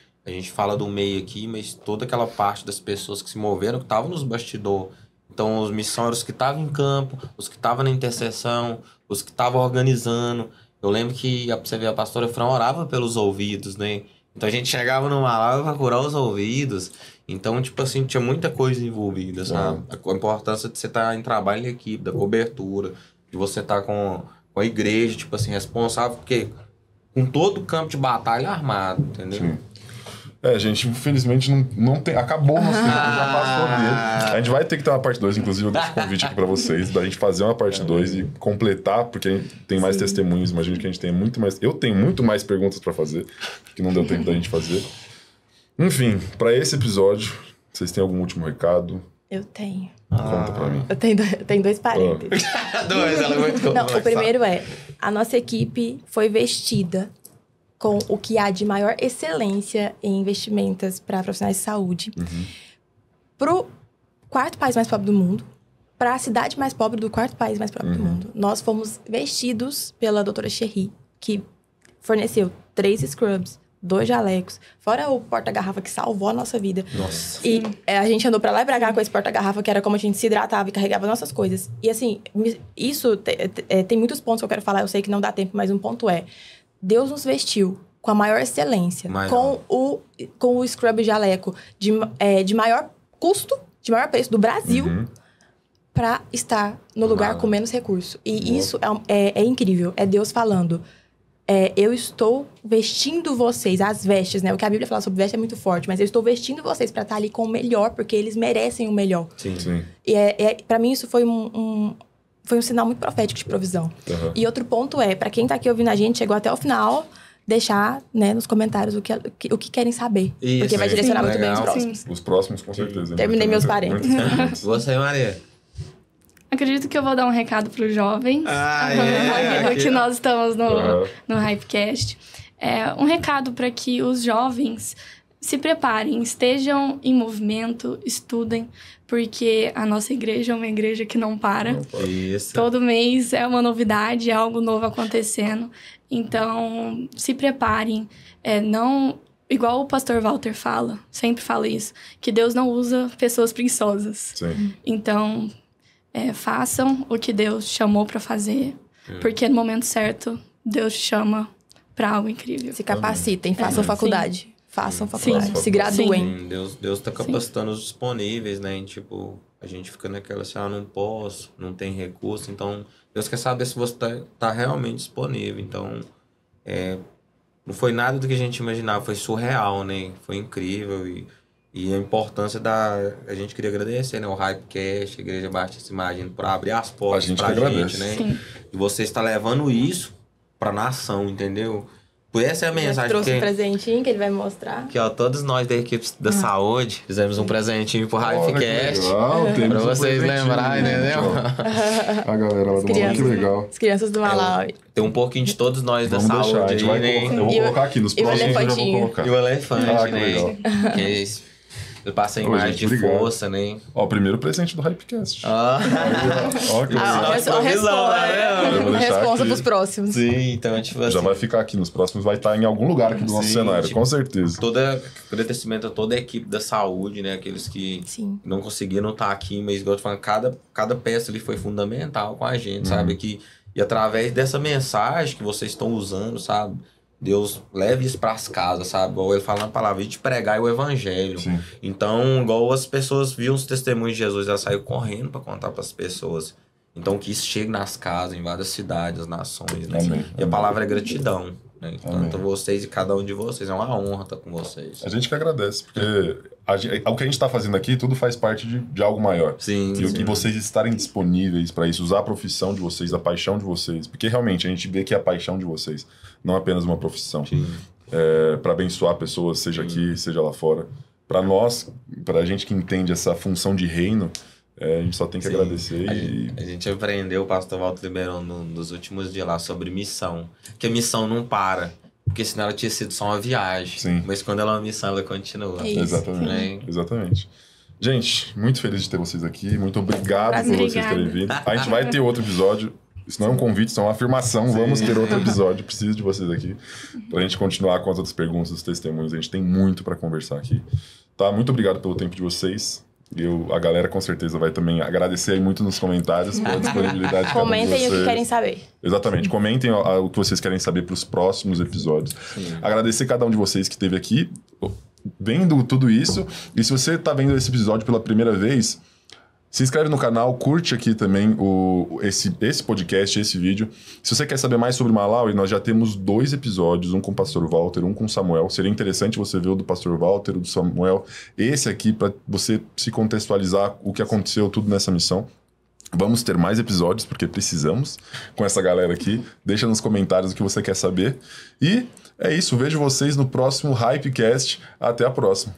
fala do meio aqui, mas toda aquela parte das pessoas que se moveram, que estavam nos bastidores. Então, os missionários que estavam em campo, os que estavam na intercessão, os que estavam organizando. Eu lembro que, pra você ver, a pastora Fran orava pelos ouvidos, né? Então, a gente chegava no Malawi para curar os ouvidos. Então, tipo assim, tinha muita coisa envolvida, sabe? A importância de você estar em trabalho em equipe, da cobertura, de você estar com a igreja, tipo assim, responsável, porque com todo o campo de batalha armado, entendeu? Sim. Gente, infelizmente não tem. Acabou o nosso tempo, já passou dele. A gente vai ter que ter uma parte 2, inclusive eu deixo o convite aqui pra vocês, da gente fazer uma parte 2 e completar, porque a gente tem mais testemunhos, imagino que a gente tenha muito mais. Eu tenho muito mais perguntas pra fazer, que não deu tempo da gente fazer. Enfim, pra esse episódio, vocês têm algum último recado? Eu tenho. Conta pra mim. Eu tenho 2 parênteses. Dois, ela é muito Não, o primeiro é, a nossa equipe foi vestida com o que há de maior excelência em investimentos para profissionais de saúde. Pro 4º país mais pobre do mundo, para a cidade mais pobre do 4º país mais pobre do mundo. Nós fomos vestidos pela doutora Cherry, que forneceu 3 scrubs, 2 jalecos, fora o porta-garrafa que salvou a nossa vida. Nossa. E a gente andou pra lá e pra cá com esse porta-garrafa, que era como a gente se hidratava e carregava nossas coisas. E assim, isso tem muitos pontos que eu quero falar, eu sei que não dá tempo, mas um ponto é, Deus nos vestiu com a maior excelência, com o scrub jaleco de maior custo, de maior preço do Brasil, pra estar no lugar com menos recurso. E isso é incrível, é Deus falando... eu estou vestindo vocês, as vestes, né? O que a Bíblia fala sobre veste é muito forte, mas eu estou vestindo vocês para estar ali com o melhor, porque eles merecem o melhor. Sim. E para mim isso foi um sinal muito profético de provisão. E outro ponto é, para quem tá aqui ouvindo a gente, chegou até o final, deixar, né, nos comentários o que querem saber. Isso, porque vai direcionar muito bem os legal. próximos. Os próximos, com certeza. Terminei meus parênteses. Você, Maria? Acredito que eu vou dar um recado para os jovens. Que nós estamos no Hypecast. Um recado para que os jovens se preparem, estejam em movimento, estudem, porque a nossa igreja é uma igreja que não para. Isso. Todo mês é uma novidade, é algo novo acontecendo. Então, se preparem. Não... Igual o pastor Walter fala, sempre fala isso, que Deus não usa pessoas preguiçosas. Sim. Então... façam o que Deus chamou pra fazer, porque no momento certo, Deus te chama pra algo incrível. Se capacitem, façam faculdade. Sim. Façam faculdade, Sim. se graduem. Sim, Deus tá capacitando os disponíveis, né? E, tipo, a gente fica naquela assim, não posso, não tem recurso. Então, Deus quer saber se você tá realmente disponível. Então, não foi nada do que a gente imaginava, foi surreal, né? Foi incrível e a importância a gente queria agradecer, né? O Hypecast, a Igreja Batista Imagina, por abrir as portas pra gente, né? Sim. E você está levando isso pra nação, entendeu? Por essa é a mensagem. Trouxe um presentinho que ele vai mostrar. Que, ó, todos nós da equipe da saúde fizemos um presentinho pro Hypecast. Pra vocês lembrarem, entendeu? A galera lá do Malawi, que legal. As crianças do Malawi. Tem um pouquinho de todos nós da Vamos saúde deixar, a gente vai né? colocar. Eu vou colocar aqui, nos próximos eu já vou colocar. E o elefante, que né? legal. Que é isso. Ele passa a imagem de força, né? Ó, o primeiro presente do Hypecast. Ó, que responsa pros próximos. Sim, então, tipo assim... Já vai ficar aqui nos próximos, vai estar em algum lugar aqui do nosso cenário, tipo, com certeza. Agradecimento a toda a equipe da saúde, né? Aqueles que não conseguiram estar aqui, mas igual eu tô falando, cada peça ali foi fundamental com a gente, sabe? E através dessa mensagem que vocês estão usando, sabe? Deus leve isso para as casas, sabe? Igual ele fala na palavra, de pregar o evangelho. Sim. Então, igual as pessoas viam os testemunhos de Jesus, elas saíram correndo para contar para as pessoas. Então, que isso chegue nas casas, em várias cidades, nações, né? Amém. E a palavra é gratidão, né? Amém. Tanto vocês e cada um de vocês. É uma honra estar com vocês. A gente que agradece, porque o que a gente está fazendo aqui, tudo faz parte de algo maior. Sim. E o que vocês estarem disponíveis para isso, usar a profissão de vocês, a paixão de vocês. Porque realmente a gente vê que é a paixão de vocês, não apenas uma profissão. Para abençoar pessoas, seja aqui, seja lá fora. Para nós, para a gente que entende essa função de reino, a gente só tem que agradecer. A gente aprendeu, o pastor Walter liberou nos últimos dias lá sobre missão. Que a missão não para. Porque senão ela tinha sido só uma viagem. Sim. Mas quando ela é uma missão, ela continua. Exatamente. Exatamente. Gente, muito feliz de ter vocês aqui. Muito obrigado por vocês terem vindo. A gente vai ter outro episódio. Isso não é um convite, isso é uma afirmação. Vamos ter outro episódio. Preciso de vocês aqui. Pra gente continuar com as outras perguntas, os testemunhos. A gente tem muito pra conversar aqui. Tá? Muito obrigado pelo tempo de vocês. A galera com certeza vai também agradecer aí muito nos comentários pela disponibilidade de cada um de vocês. Comentem o que querem saber. Exatamente, comentem o que vocês querem saber para os próximos episódios. Agradecer cada um de vocês que esteve aqui vendo tudo isso. E se você está vendo esse episódio pela primeira vez, se inscreve no canal, curte aqui também esse podcast, esse vídeo. Se você quer saber mais sobre Malawi, nós já temos 2 episódios, um com o pastor Walter, um com o Samuel. Seria interessante você ver o do pastor Walter, o do Samuel, esse aqui, para você se contextualizar o que aconteceu tudo nessa missão. Vamos ter mais episódios, porque precisamos, com essa galera aqui. Deixa nos comentários o que você quer saber. E é isso, vejo vocês no próximo Hypecast. Até a próxima.